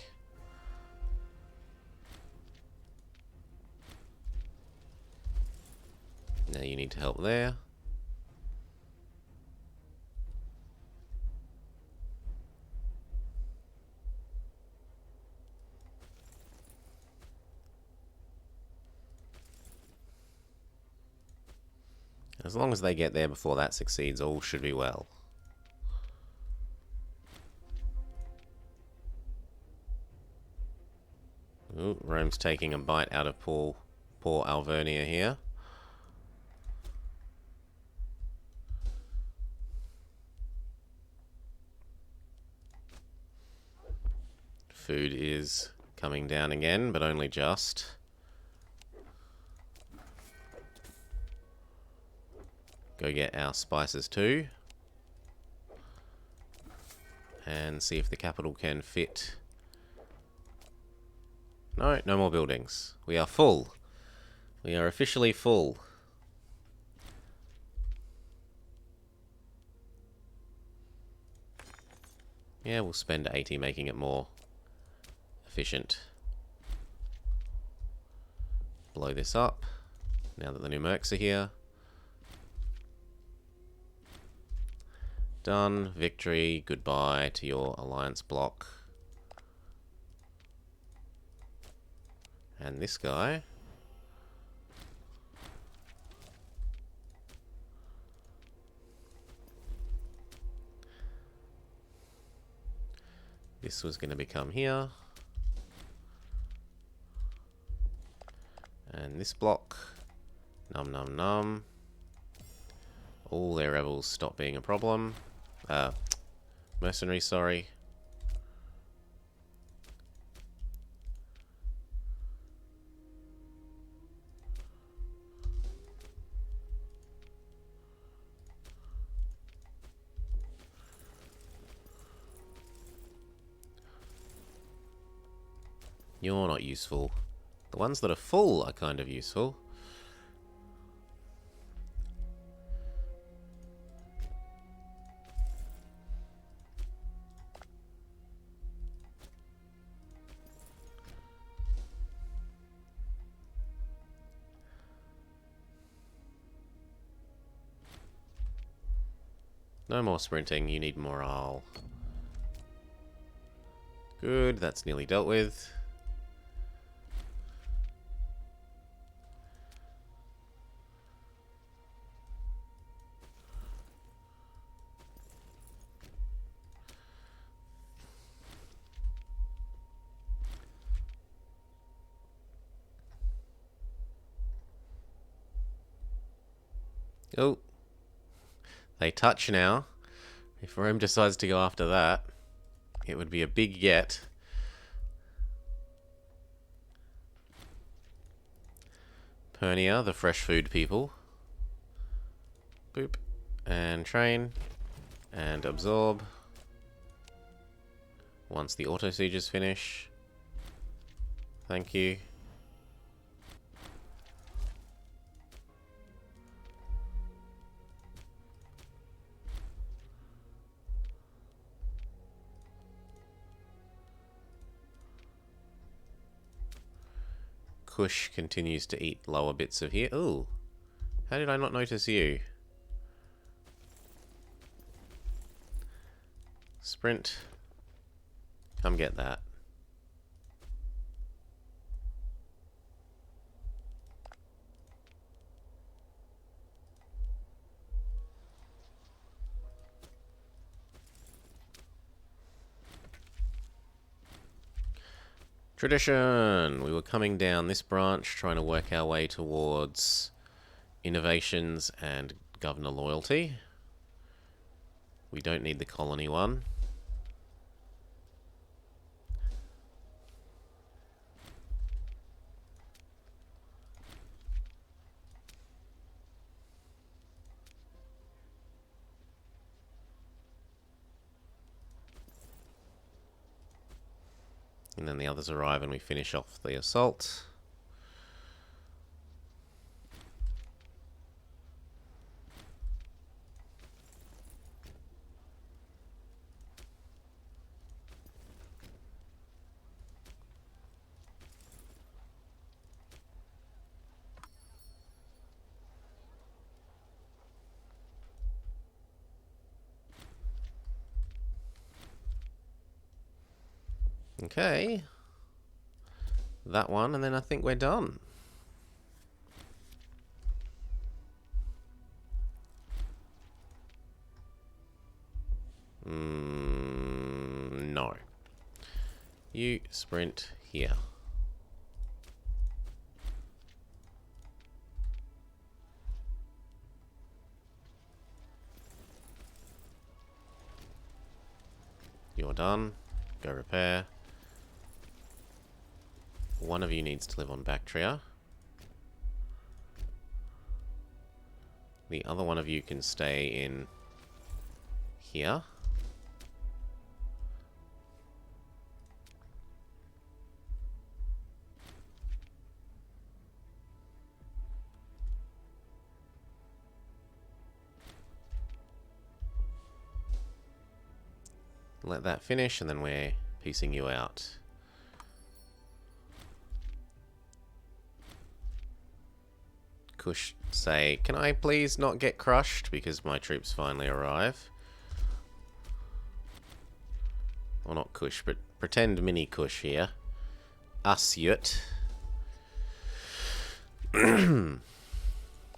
Now you need to help there. As long as they get there before that succeeds, all should be well. Ooh, Rome's taking a bite out of poor Alvernia here. Food is coming down again, but only just. Go get our spices too. and see if the capital can fit. No, no more buildings. We are full. We are officially full. Yeah, we'll spend 80 making it more efficient. Blow this up, now that the new mercs are here. Done. Victory. Goodbye to your alliance block. And this guy. This was going to become here. And this block. Num num num. All their rebels stop being a problem. Mercenaries, sorry. You're not useful. The ones that are full are kind of useful. No more sprinting, you need morale. Good, that's nearly dealt with. Oh. They touch now. If Rome decides to go after that, it would be a big get. Pernia, the fresh food people. Boop. And train. And absorb. Once the auto sieges finish. Thank you. Kush continues to eat lower bits of here. Ooh. How did I not notice you? Sprint. Come get that. Tradition! We were coming down this branch, trying to work our way towards innovations and governor loyalty. We don't need the colony one. And then the others arrive and we finish off the assault. Okay. That one, and then I think we're done. No. You sprint here. You're done. Go repair. One of you needs to live on Bactria. The other one of you can stay in here. Let that finish, and then we're piecing you out. Kush say, can I please not get crushed because my troops finally arrive? Well, not Kush, but pretend mini Kush here. Asyut.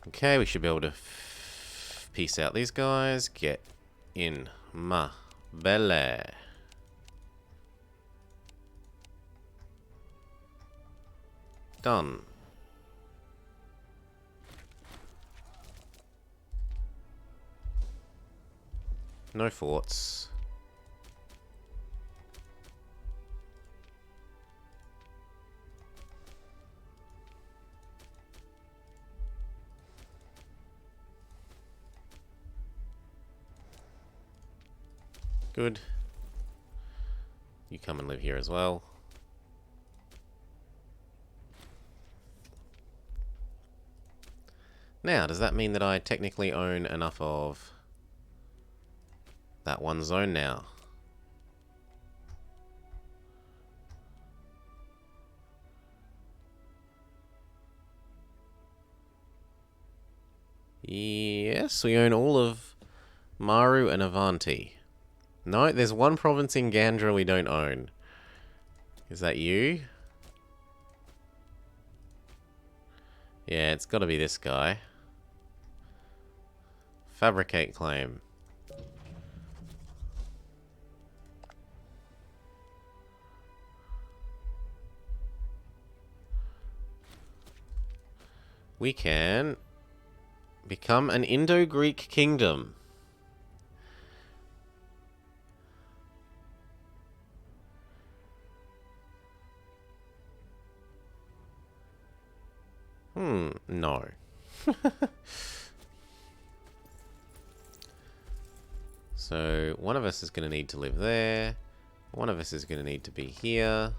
Okay, we should be able to piece out these guys. Get in ma belle. Done. No forts. Good. You come and live here as well. Now, does that mean that I technically own enough of that one zone now? Yes, we own all of Maru and Avanti. No, there's one province in Gandra we don't own. Is that you? Yeah, it's got to be this guy. Fabricate claim. We can become an Indo-Greek kingdom. No. So, one of us is going to need to live there. One of us is going to need to be here.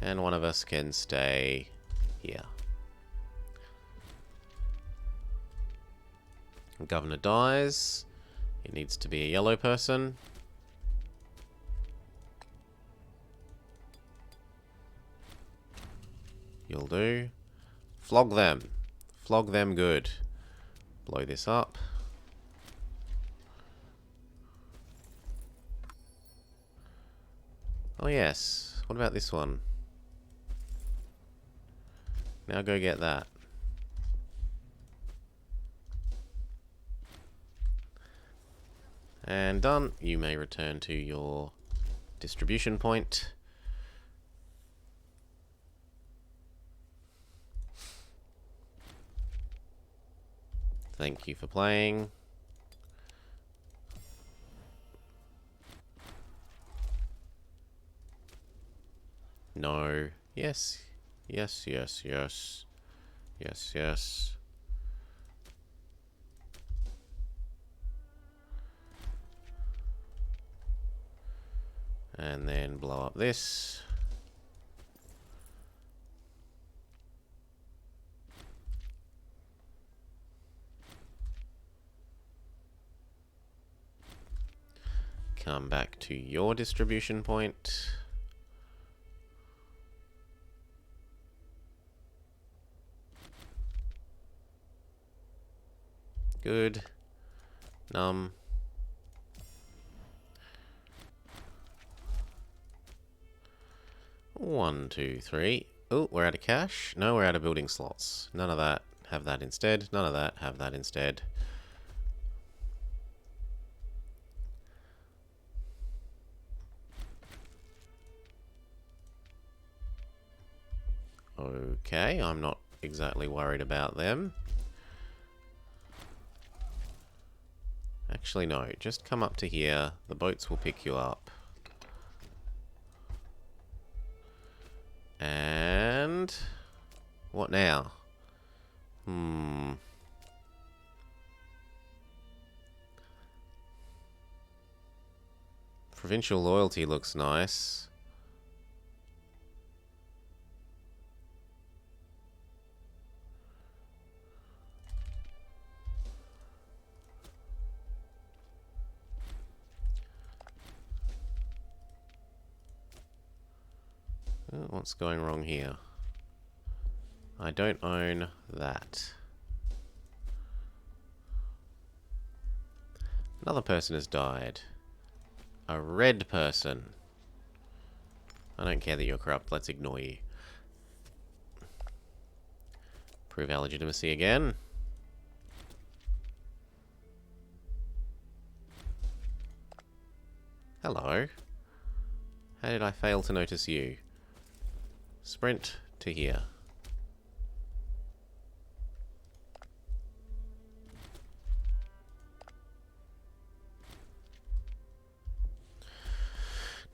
And one of us can stay here. Governor dies. It needs to be a yellow person. You'll do. Flog them. Flog them good. Blow this up. Oh yes. What about this one? Now go get that. And done. You may return to your distribution point. Thank you for playing. No. Yes. Yes, yes, yes. Yes, yes. And then blow up this. Come back to your distribution point. Good. 1, 2, 3. Oh, we're out of cash. No, we're out of building slots. None of that. Have that instead. None of that. Have that instead. Okay, I'm not exactly worried about them. Actually, no. Just come up to here. The boats will pick you up. And... what now? Provincial loyalty looks nice. Oh, what's going wrong here? I don't own that. Another person has died. A red person. I don't care that you're corrupt. Let's ignore you. Prove our legitimacy again. Hello. How did I fail to notice you? Sprint to here.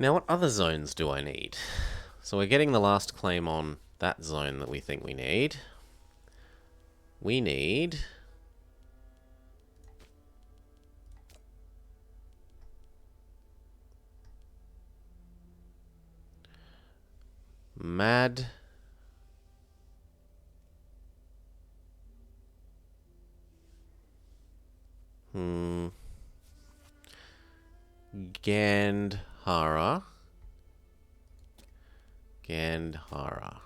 Now, what other zones do I need? So we're getting the last claim on that zone that we think we need. We need... Mad... Gandhara. Gandhara.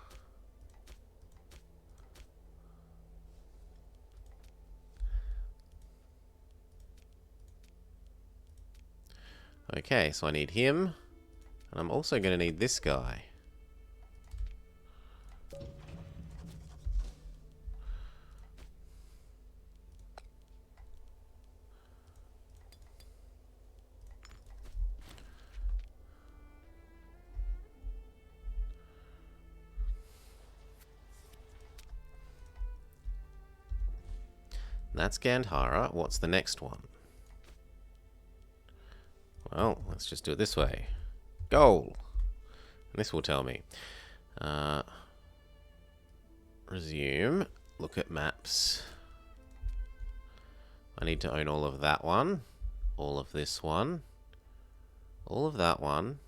Okay, so I need him. And I'm also going to need this guy. That's Gandhara. What's the next one? Well, let's just do it this way. Goal! And this will tell me. Resume. Look at maps. I need to own all of that one. All of this one. All of that one.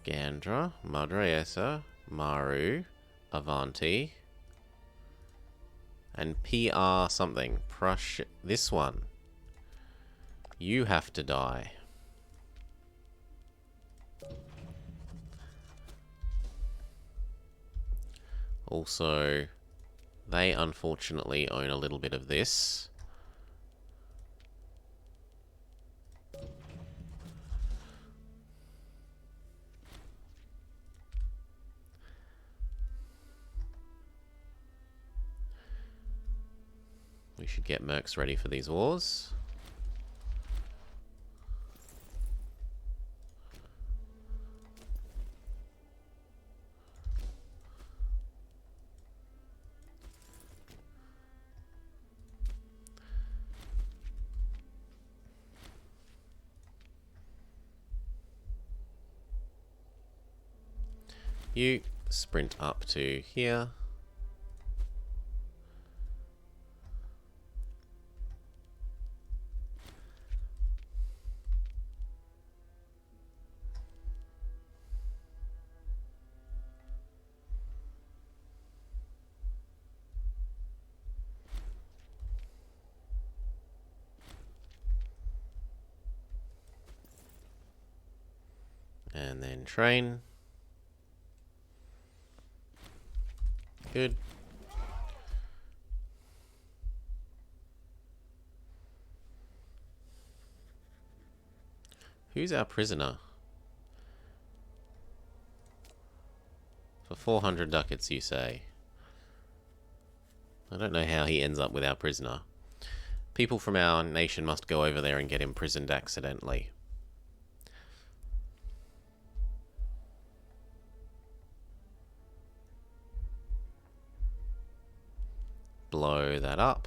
Gandra, Madraesa, Maru, Avanti, and PR something. Prush this one. You have to die. Also, they unfortunately own a little bit of this. We should get mercs ready for these wars. You sprint up to here. And then train. Good. Who's our prisoner? For 400 ducats, you say? I don't know how he ends up with our prisoner. People from our nation must go over there and get imprisoned accidentally. Blow that up.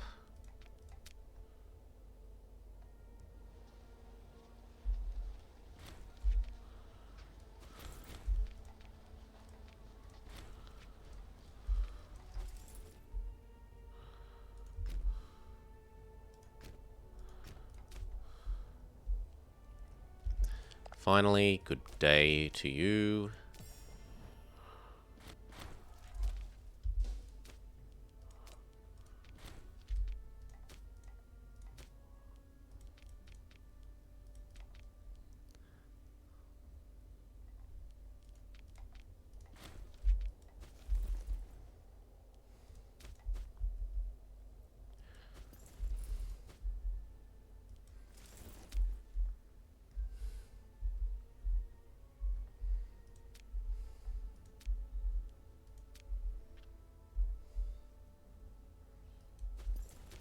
Finally, good day to you.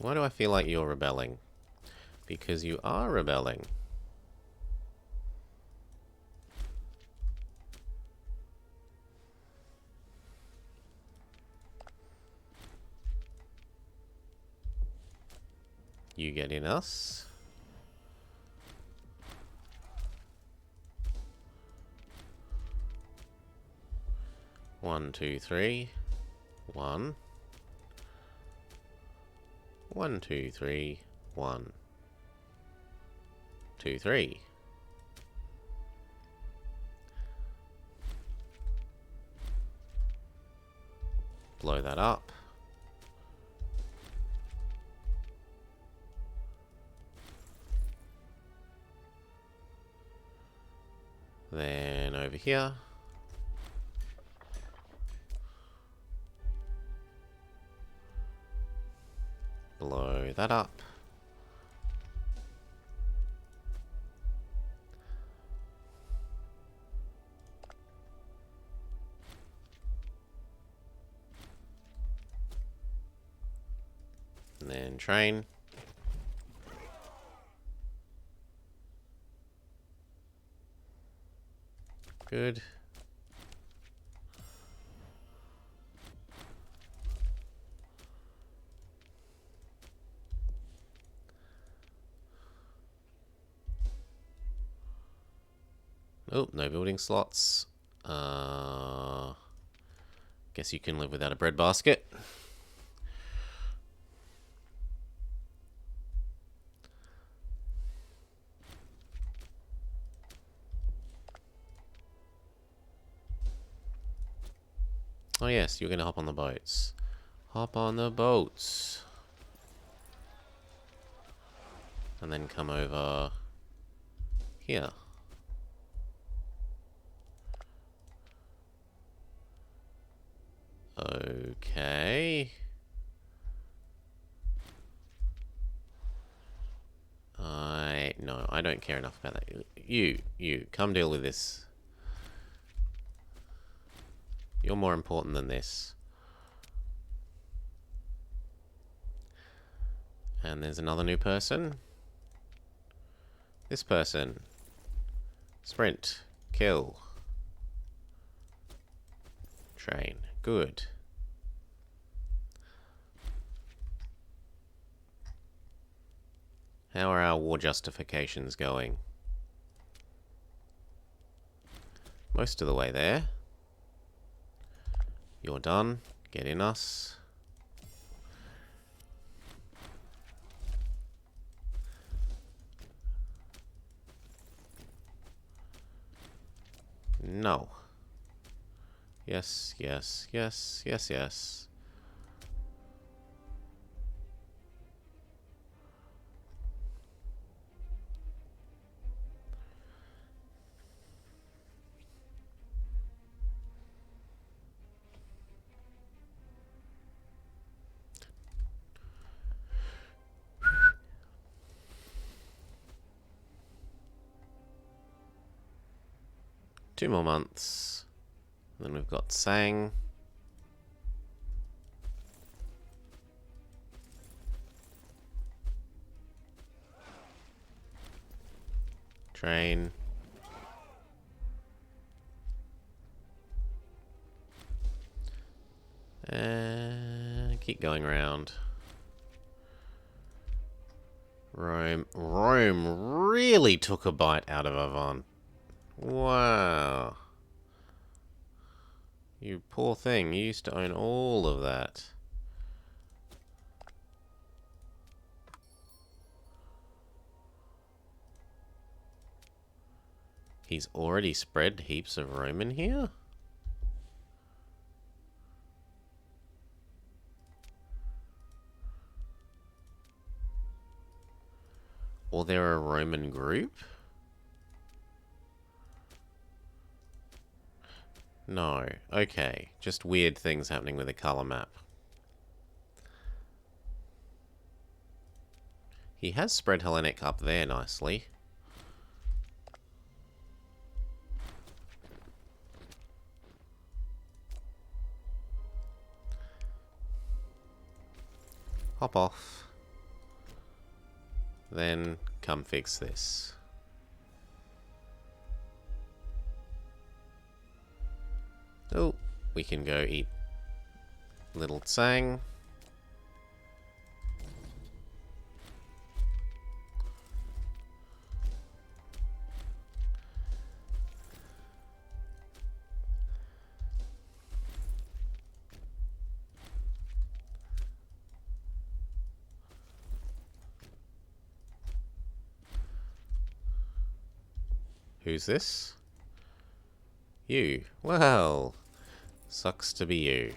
Why do I feel like you're rebelling? Because you are rebelling. You get in us. One, two, three. 1. 1, 2, 3. 1, 2, 3. Blow that up. Then over here. Blow that up. And then train. Good. Oh, no building slots. Guess you can live without a bread basket. Oh yes, you're gonna hop on the boats. Hop on the boats. And then come over here. Okay. No, I don't care enough about that. You, come deal with this. You're more important than this. And there's another new person. This person. Sprint. Kill. Train. Good. How are our war justifications going? Most of the way there. You're done. Get in us. No. Yes, yes, yes, yes, yes. Two more months. Then we've got Sang. Train. And keep going around. Rome really took a bite out of Avon. Wow. You poor thing. You used to own all of that. He's already spread heaps of Roman here? Or they're a Roman group? No. Okay. Just weird things happening with the color map. He has spread Hellenic up there nicely. Hop off. then come fix this. Oh, we can go eat little Tsang. Who's this? You. Well, sucks to be you.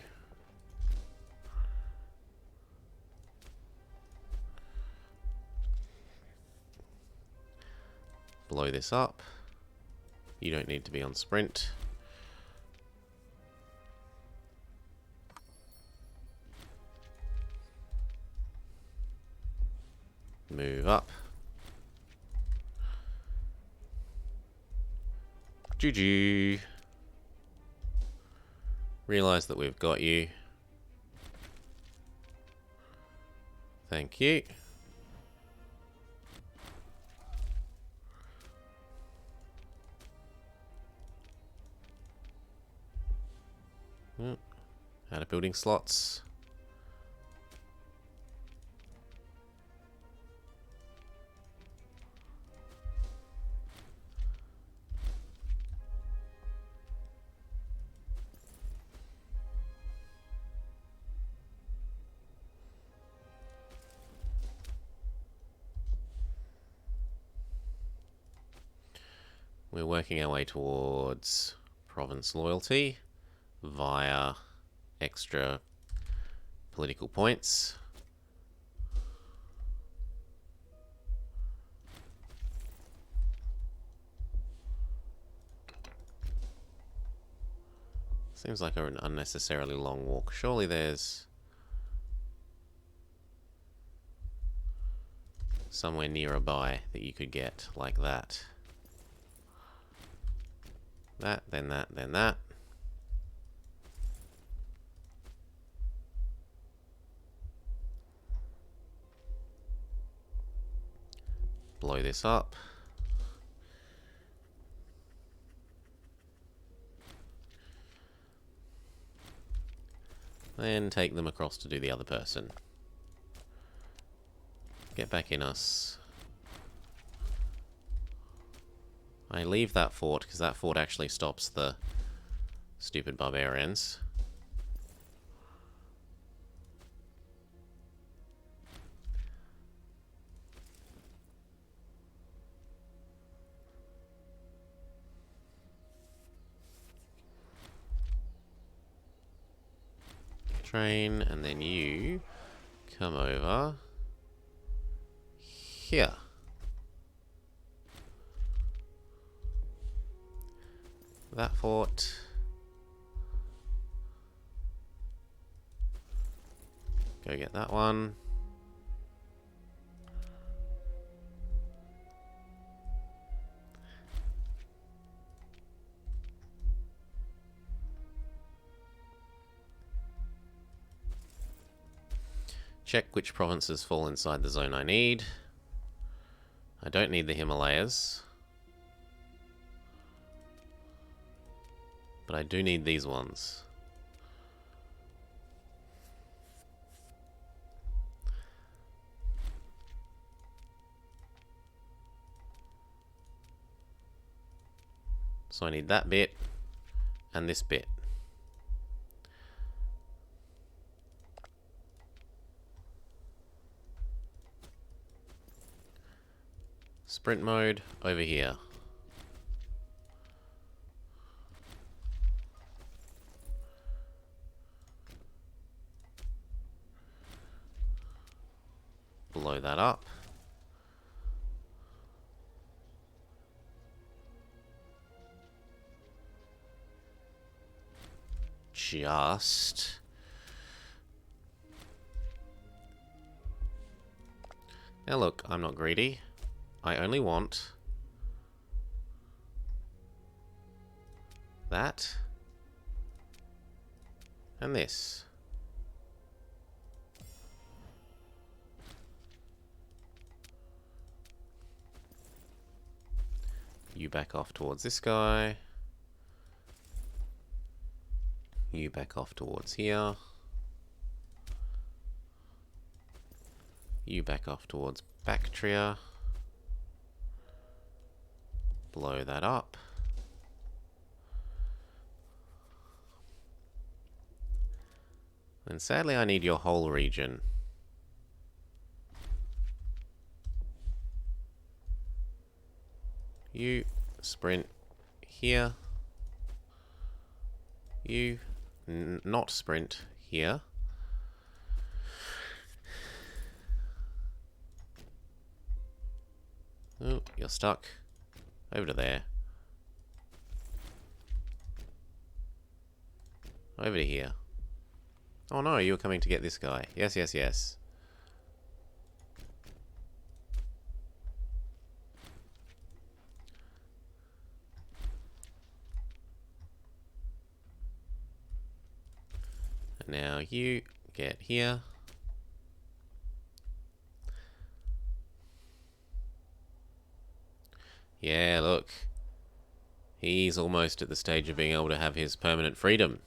Blow this up. You don't need to be on sprint. Move up. GG. Realise that we've got you. Thank you. Out of building slots. We're working our way towards province loyalty via extra political points. Seems like an unnecessarily long walk. Surely there's somewhere nearby that you could get like that. That, then that, then that. Blow this up. Then take them across to do the other person. Get back in us. I leave that fort because that fort actually stops the stupid barbarians. Train, and then you come over here. That fort. Go get that one. Check which provinces fall inside the zone I need. I don't need the Himalayas. But I do need these ones. So I need that bit and this bit. Sprint mode over here. Blow that up. Just. Now look, I'm not greedy. I only want that and this. You back off towards this guy. You back off towards here. You back off towards Bactria. Blow that up. And sadly, I need your whole region. You sprint here. You not sprint here. Oh, you're stuck. Over to there. Over to here. Oh no, you were coming to get this guy. Yes, yes, yes. Now you get here. Yeah, look. He's almost at the stage of being able to have his permanent freedom.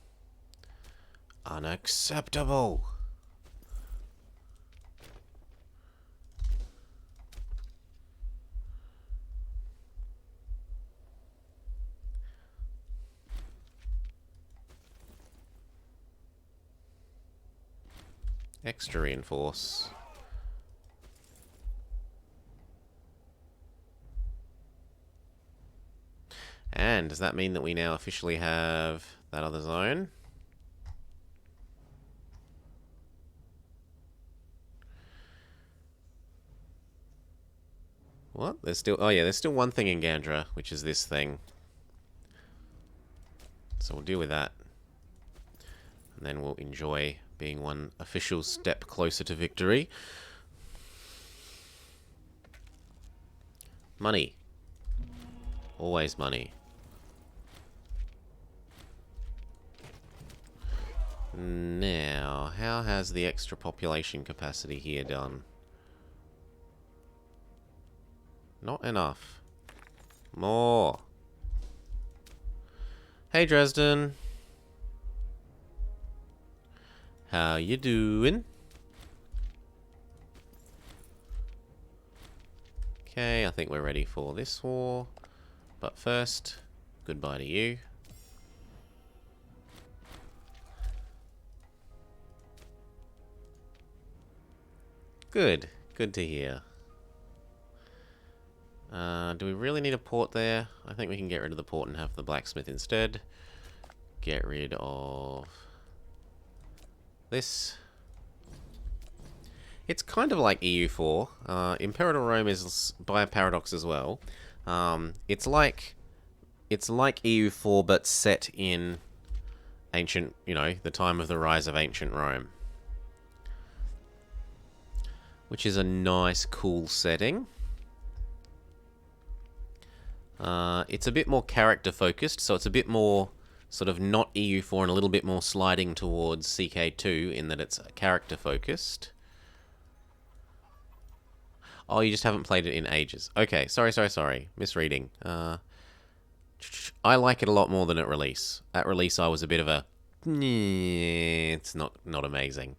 Unacceptable. Extra reinforce. And does that mean that we now officially have that other zone? What? There's still... Oh yeah, there's still one thing in Gandra, which is this thing. So we'll deal with that. And then we'll enjoy being one official step closer to victory. Money. Always money. Now, how has the extra population capacity here done? Not enough. More. Hey, Dresden. How you doing? Okay, I think we're ready for this war. But first, goodbye to you. Good. Good to hear. Do we really need a port there? I think we can get rid of the port and have the blacksmith instead. Get rid of this. It's kind of like EU4. Imperator Rome is by a paradox as well. It's like EU4 but set in ancient, you know, the time of the rise of ancient Rome. Which is a nice, cool setting. It's a bit more character focused, so it's a bit more sort of not EU4 and a little bit more sliding towards CK2 in that it's character focused. Oh, you just haven't played it in ages. Okay, sorry. Misreading. I like it a lot more than at release. At release, I was a bit of a... It's not amazing.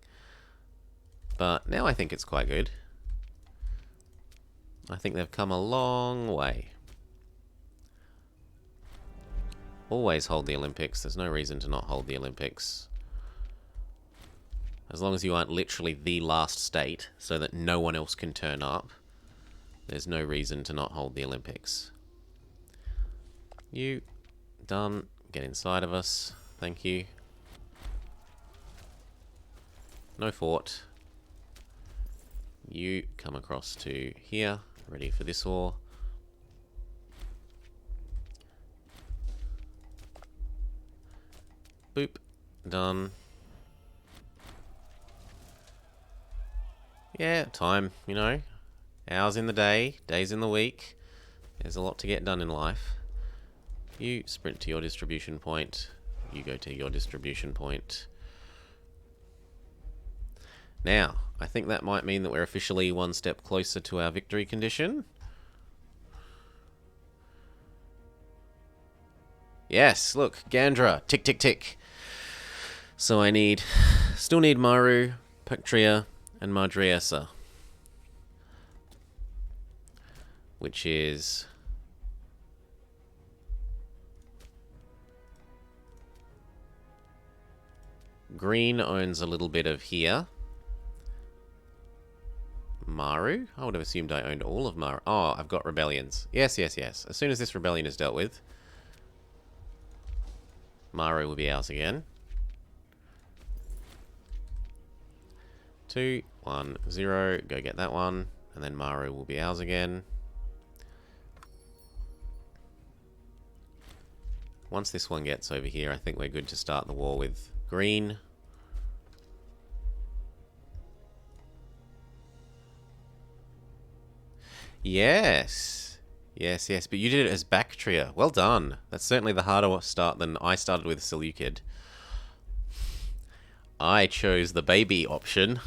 But now I think it's quite good. I think they've come a long way. Always hold the Olympics. There's no reason to not hold the Olympics. As long as you aren't literally the last state, so that no one else can turn up, there's no reason to not hold the Olympics. You, done. Get inside of us. Thank you. No fort. You come across to here, ready for this war. Boop. Done. Yeah, time, you know. Hours in the day, days in the week. There's a lot to get done in life. You sprint to your distribution point. You go to your distribution point. Now, I think that might mean that we're officially one step closer to our victory condition. Yes, look, Gandra. Tick, tick, tick. So I need... Still need Maru, Bactria, and Madriesa. Which is... Green owns a little bit of here. Maru? I would have assumed I owned all of Maru. Oh, I've got rebellions. Yes, yes, yes. As soon as this rebellion is dealt with, Maru will be ours again. 2, 1, 0. Go get that one. And then Maru will be ours again. Once this one gets over here, I think we're good to start the war with green. Yes. Yes, yes. But you did it as Bactria. Well done. That's certainly the harder start than I started with Seleukid. I chose the baby option.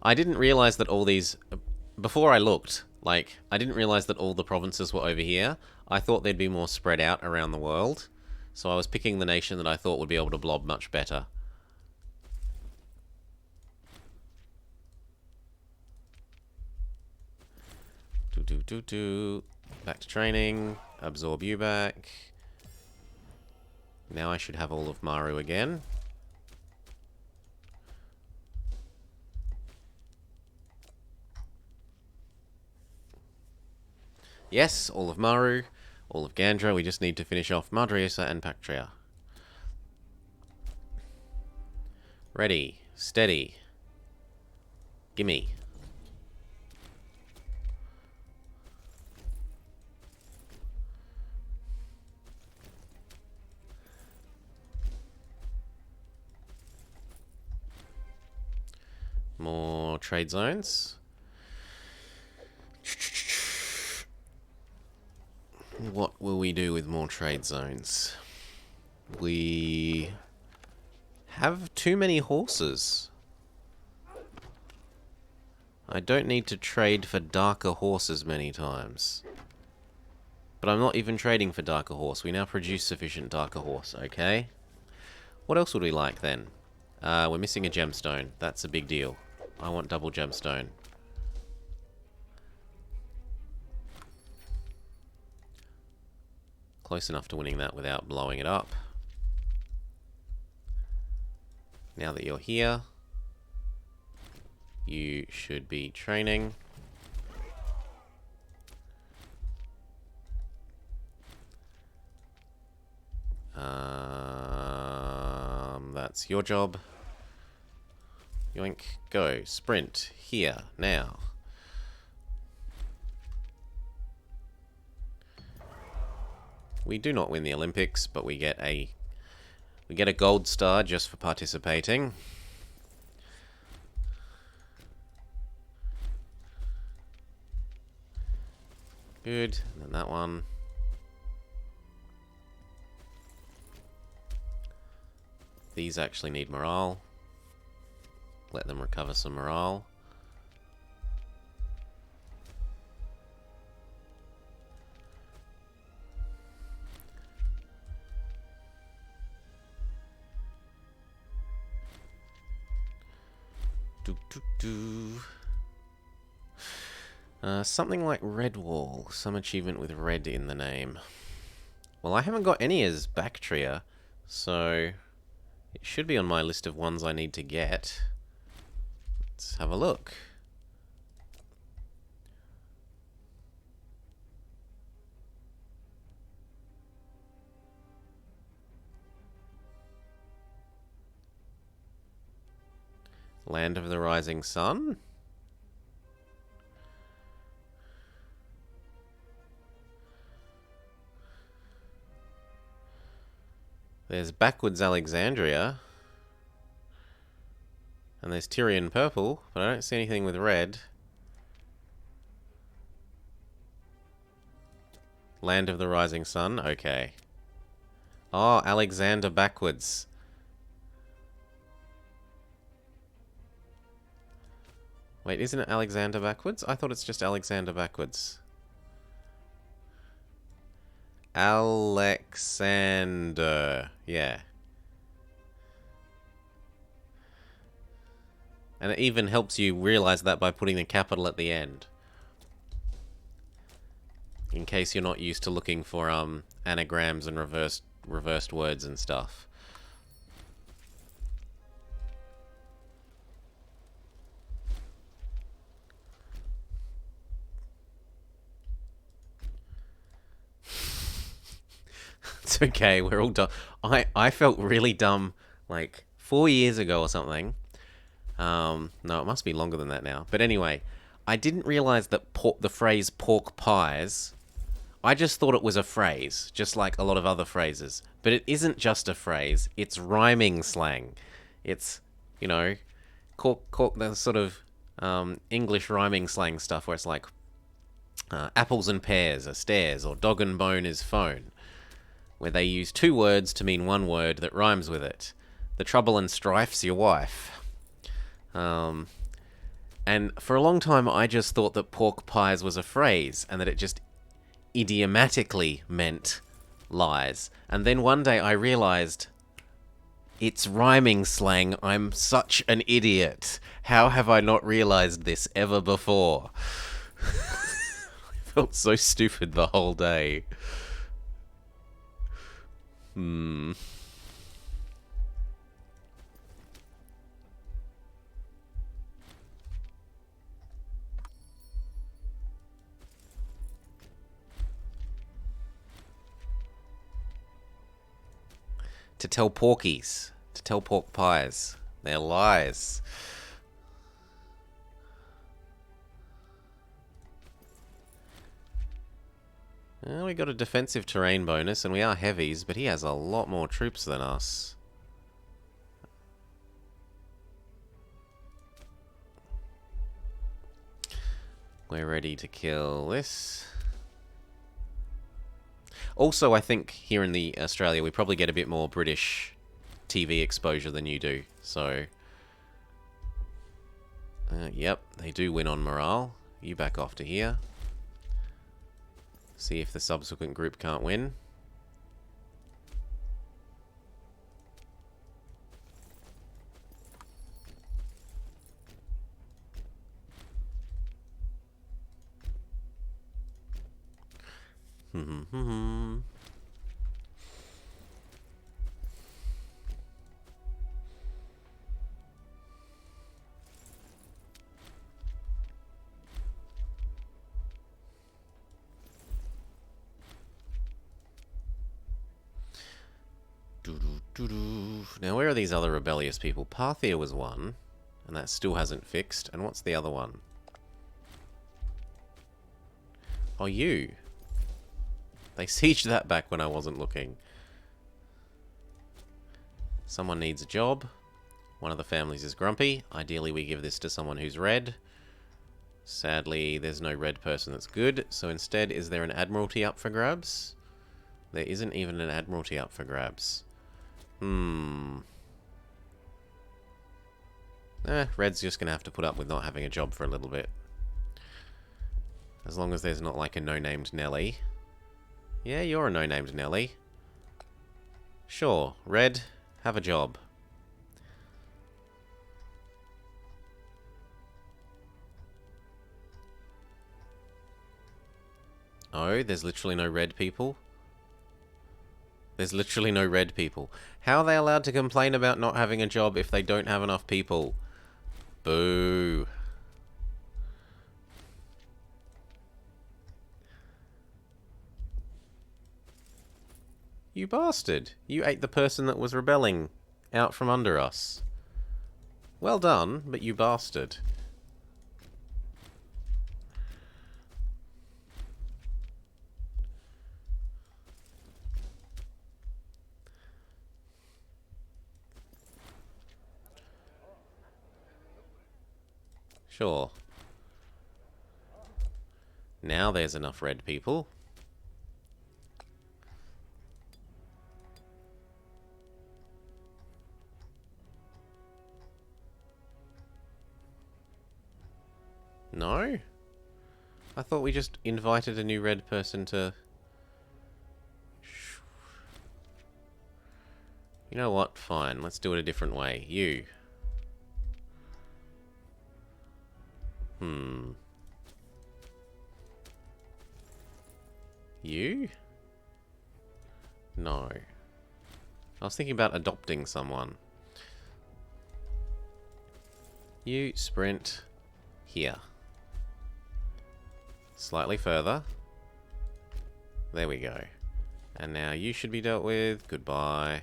I didn't realize that all these... Before I looked, like, I didn't realize that all the provinces were over here. I thought they'd be more spread out around the world. So I was picking the nation that I thought would be able to blob much better. Back to training. Absorb you back. Now I should have all of Maru again. Yes, all of Maru, all of Gandra. We just need to finish off Madriesa and Bactria. Ready, steady. Gimme. More trade zones. What will we do with more trade zones? We have too many horses. I don't need to trade for darker horses many times. But I'm not even trading for darker horse. We now produce sufficient darker horse, okay? What else would we like then? We're missing a gemstone. That's a big deal. I want double gemstone. Close enough to winning that without blowing it up. Now that you're here, you should be training. That's your job. Yoink, go, sprint, here, now. We do not win the Olympics, but we get a gold star just for participating. Good, and then that one. These actually need morale. Let them recover some morale. Something like Redwall. Some achievement with red in the name. Well, I haven't got any as Bactria, so it should be on my list of ones I need to get. Let's have a look. Land of the Rising Sun? There's Backwards Alexandria. And there's Tyrian Purple, but I don't see anything with red. Land of the Rising Sun? Okay. Oh, Alexander Backwards. Wait, isn't it Alexander Backwards? I thought it's just Alexander Backwards. Alexander. Yeah. And it even helps you realize that by putting the capital at the end. In case you're not used to looking for anagrams and reversed words and stuff. It's okay, we're all dumb. I felt really dumb like 4 years ago or something. No, it must be longer than that now. But anyway, I didn't realize that the phrase pork pies, I just thought it was a phrase, just like a lot of other phrases. But it isn't just a phrase, it's rhyming slang. It's, you know, the sort of English rhyming slang stuff where it's like apples and pears are stairs, or dog and bone is phone, where they use two words to mean one word that rhymes with it. The trouble and strife's your wife. And for a long time, I just thought that pork pies was a phrase and that it just idiomatically meant lies. And then one day I realized it's rhyming slang. I'm such an idiot. How have I not realized this ever before? I felt so stupid the whole day. To tell porkies. To tell pork pies. They're lies. Well, we got a defensive terrain bonus, and we are heavies, but he has a lot more troops than us. We're ready to kill this. Also, I think here in the Australia, we probably get a bit more British TV exposure than you do. So, yep, they do win on morale. You back off to here. See if the subsequent group can't win. Now, where are these other rebellious people? Parthia was one, and that still hasn't fixed. And what's the other one? Oh, you. They sieged that back when I wasn't looking. Someone needs a job. One of the families is grumpy. Ideally, we give this to someone who's red. Sadly, there's no red person that's good. So instead, is there an admiralty up for grabs? There isn't even an admiralty up for grabs. Red's just going to have to put up with not having a job for a little bit. As long as there's not like a no-named Nelly. Yeah, you're a no-named Nelly. Sure, Red, have a job. Oh, there's literally no red people? There's literally no red people. How are they allowed to complain about not having a job if they don't have enough people? Boo. You bastard. You ate the person that was rebelling out from under us. Well done, but you bastard. Sure. Now there's enough red people. No? I thought we just invited a new red person to... You know what? Fine. Let's do it a different way. You. You? No. I was thinking about adopting someone. You sprint here. Slightly further. There we go. And now you should be dealt with. Goodbye.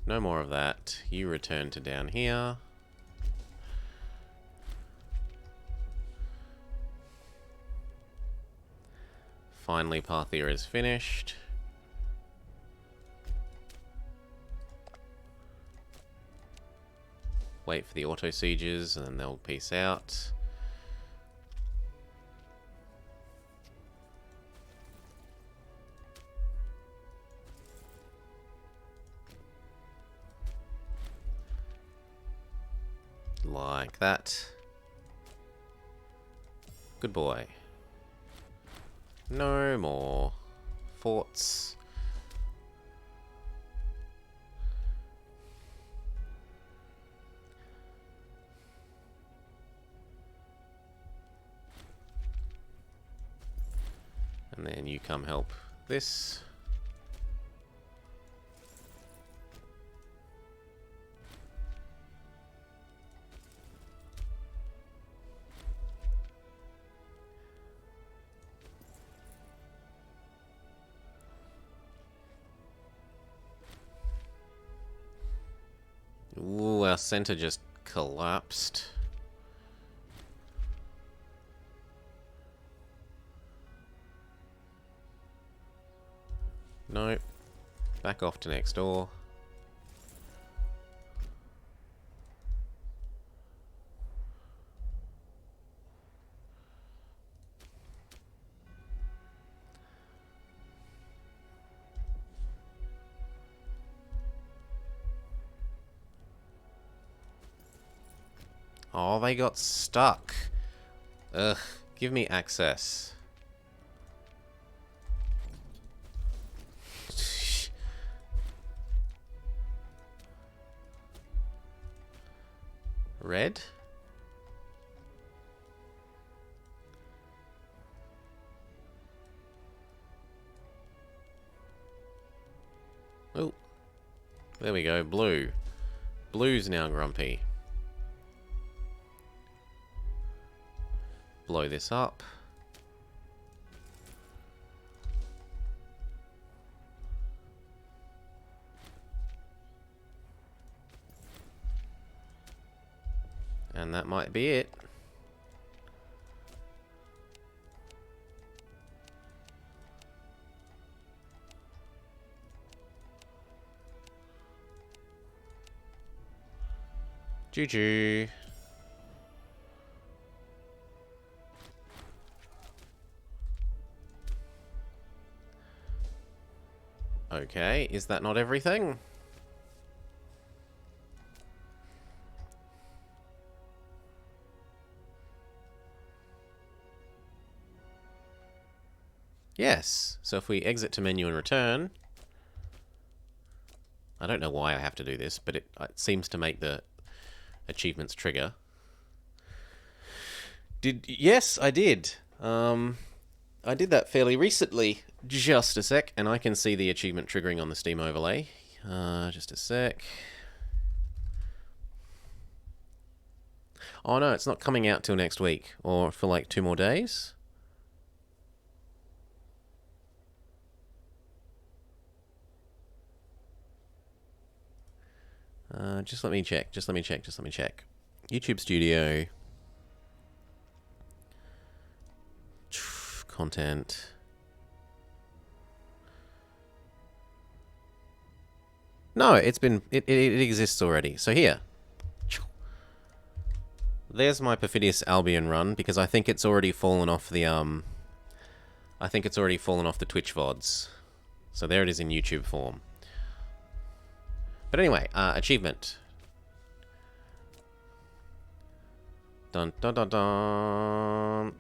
No more of that. You return to down here. Finally, Parthia is finished. Wait for the auto sieges and then they'll peace out. Like that. Good boy. No more forts. And then you come help this. Ooh, our center just collapsed. Nope. Back off to next door. Oh, they got stuck. Ugh, give me access. Red? Oh, there we go, blue. Blue's now grumpy. Blow this up. And that might be it. GG. Okay, is that not everything? Yes. So if we exit to menu and return... I don't know why I have to do this, but it seems to make the achievements trigger. Yes, I did. I did that fairly recently. Just a sec, and I can see the achievement triggering on the Steam overlay. Just a sec. Oh no, it's not coming out till next week, or for like 2 more days. Just let me check. YouTube Studio. Content. No, it exists already. So here. There's my Perfidious Albion run, because I think it's already fallen off the Twitch VODs. So there it is in YouTube form. But anyway, achievement. Dun dun dun dun.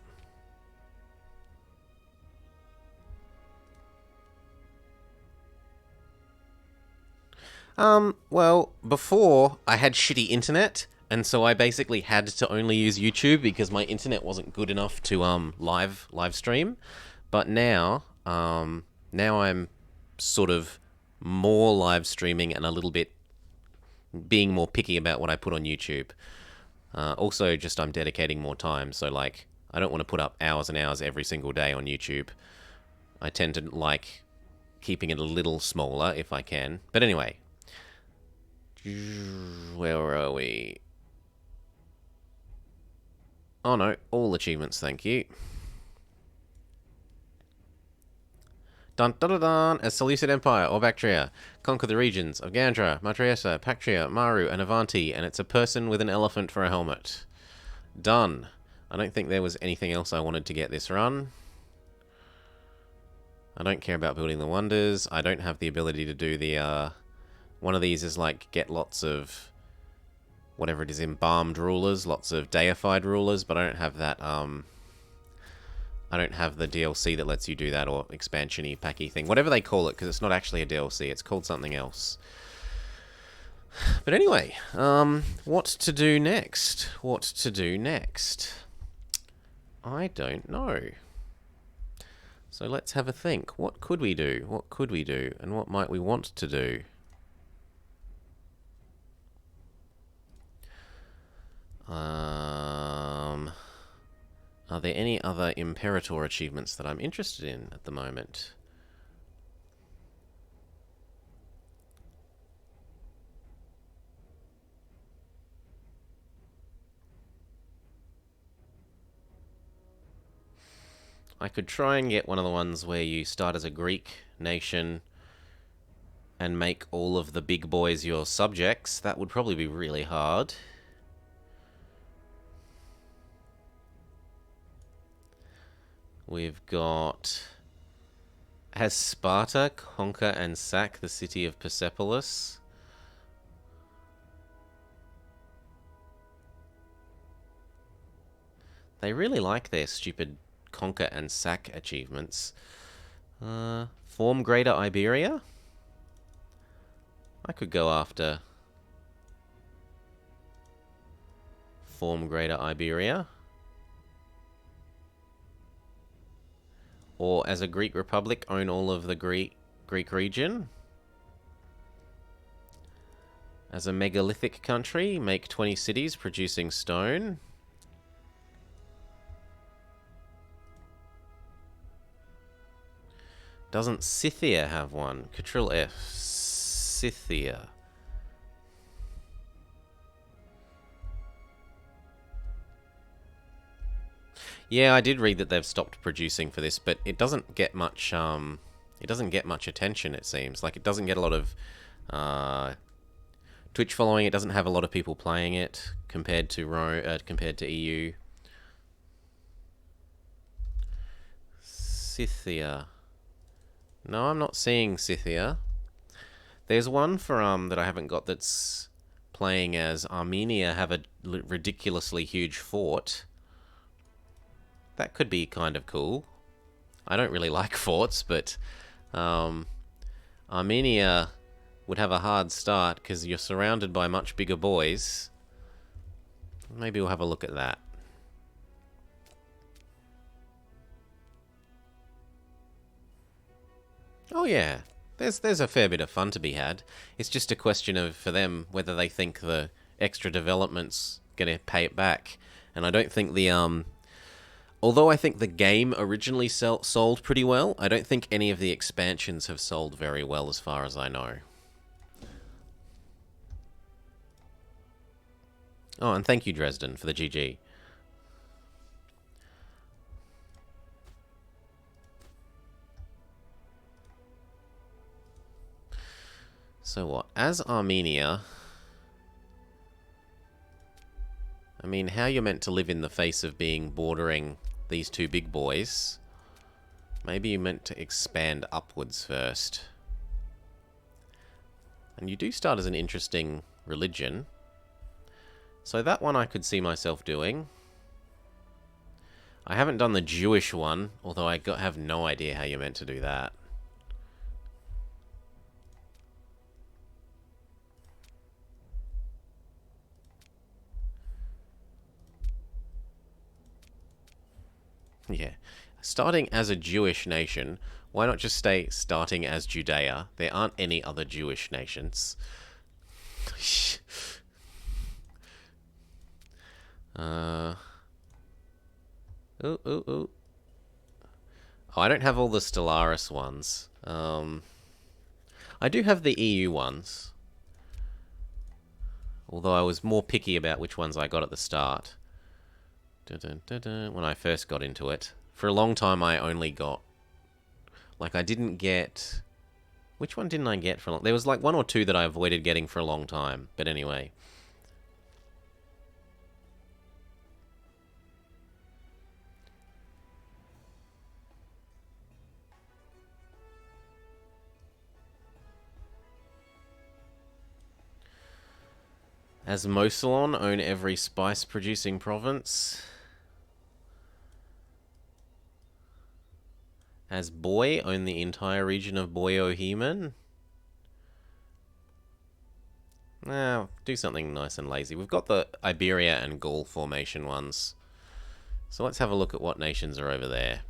Well, before I had shitty internet, and so I basically had to only use YouTube because my internet wasn't good enough to live stream. But now I'm sort of more live streaming and a little bit being more picky about what I put on YouTube. Also, just I'm dedicating more time, so like I don't want to put up hours and hours every single day on YouTube. I tend to like keeping it a little smaller if I can. But anyway, where are we? Oh no, all achievements, thank you. Dun dun dun dun! As Seleukid Empire or Bactria, conquer the regions of Gandra, Matriessa, Pactria, Maru, and Avanti, and it's a person with an elephant for a helmet. Done. I don't think there was anything else I wanted to get this run. I don't care about building the wonders. I don't have the ability to do the, one of these is like get lots of whatever it is, embalmed rulers, lots of deified rulers, but I don't have that, I don't have the DLC that lets you do that, or expansion-y, packy thing. Whatever they call it, because it's not actually a DLC, it's called something else. But anyway, what to do next? What to do next? I don't know. So let's have a think. What could we do? What could we do? And what might we want to do? Are there any other Imperator achievements that I'm interested in at the moment? I could try and get one of the ones where you start as a Greek nation and make all of the big boys your subjects. That would probably be really hard. We've got... Has Sparta conquer and sack the city of Persepolis? They really like their stupid conquer and sack achievements. Form Greater Iberia? I could go after Form Greater Iberia. Or as a Greek republic, own all of the Greek region. As a megalithic country, make 20 cities producing stone. Doesn't Scythia have one? Control F. Scythia. Yeah, I did read that they've stopped producing for this, but it doesn't get much. It doesn't get much attention. It seems like it doesn't get a lot of Twitch following. It doesn't have a lot of people playing it compared to compared to EU. Scythia. No, I'm not seeing Scythia. There's one for that I haven't got that's playing as Armenia have a ridiculously huge fort. That could be kind of cool. I don't really like forts, but Armenia would have a hard start because you're surrounded by much bigger boys. Maybe we'll have a look at that. Oh yeah, there's a fair bit of fun to be had. It's just a question of, for them, whether they think the extra development's gonna pay it back. And I don't think the although I think the game originally sold pretty well, I don't think any of the expansions have sold very well as far as I know. Oh, and thank you, Dresden, for the GG. So what? As Armenia... I mean, how you're meant to live in the face of being bordering these two big boys. Maybe you're meant to expand upwards first. And you do start as an interesting religion. So that one I could see myself doing. I haven't done the Jewish one, although I have no idea how you're meant to do that. Yeah. Starting as a Jewish nation, why not just stay starting as Judea? There aren't any other Jewish nations. Ooh, ooh, ooh. Oh, I don't have all the Stellaris ones. I do have the EU ones. Although I was more picky about which ones I got at the start. When I first got into it. For a long time I only got... Like, I didn't get... Which one didn't I get for a long... There was like one or two that I avoided getting for a long time. But anyway. As Mosalon own every spice-producing province. As Boy own the entire region of Boyo-Heman. Now, do something nice and lazy. We've got the Iberia and Gaul formation ones. So let's have a look at what nations are over there.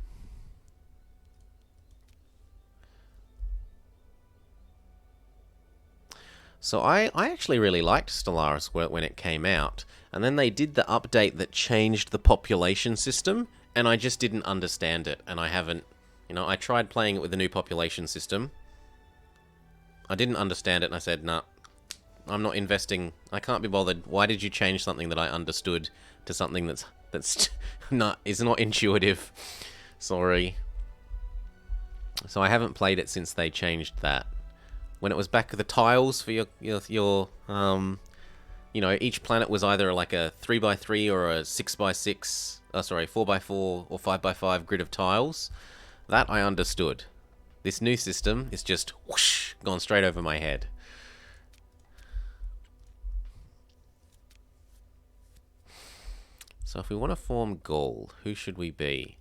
So I actually really liked Stellaris when it came out, and then they did the update that changed the population system, and I just didn't understand it, and I haven't... You know, I tried playing it with the new population system. I didn't understand it, and I said, nah, I'm not investing. I can't be bothered. Why did you change something that I understood to something that's is not intuitive? Sorry. So I haven't played it since they changed that. When it was back the tiles for your you know, each planet was either like a 3x3 or a 6x6, sorry, 4x4 or 5x5 grid of tiles. That I understood. This new system is just whoosh, gone straight over my head. So if we want to form Gaul, who should we be?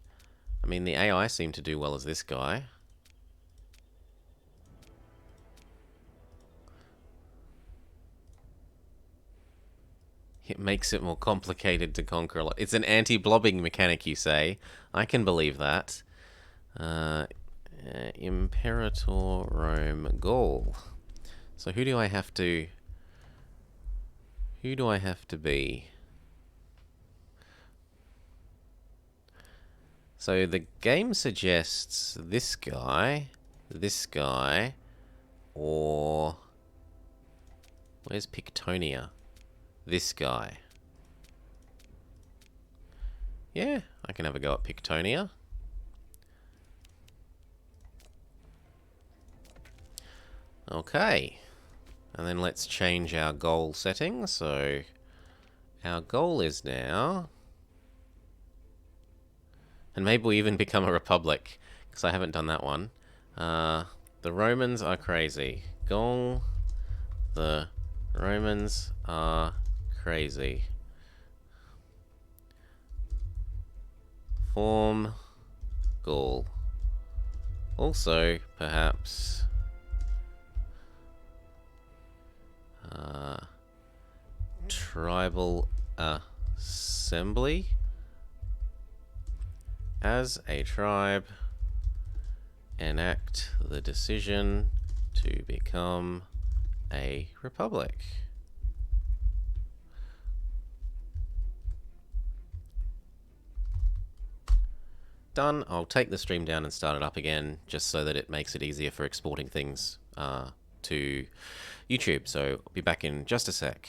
I mean, the AI seem to do well as this guy. It makes it more complicated to conquer a lot. It's an anti-blobbing mechanic, you say. I can believe that. Imperator Rome Gaul. So who do I have to... Who do I have to be? So the game suggests this guy, or... Where's Pictonia? This guy. Yeah, I can have a go at Pictonia. Okay. And then let's change our goal setting. So our goal is now... And maybe we even become a republic, because I haven't done that one. The Romans are crazy. Goal. The Romans are crazy. Form Gaul. Also, perhaps... tribal assembly. As a tribe, enact the decision to become a republic. Done. I'll take the stream down and start it up again, just so that it makes it easier for exporting things to YouTube. So I'll be back in just a sec.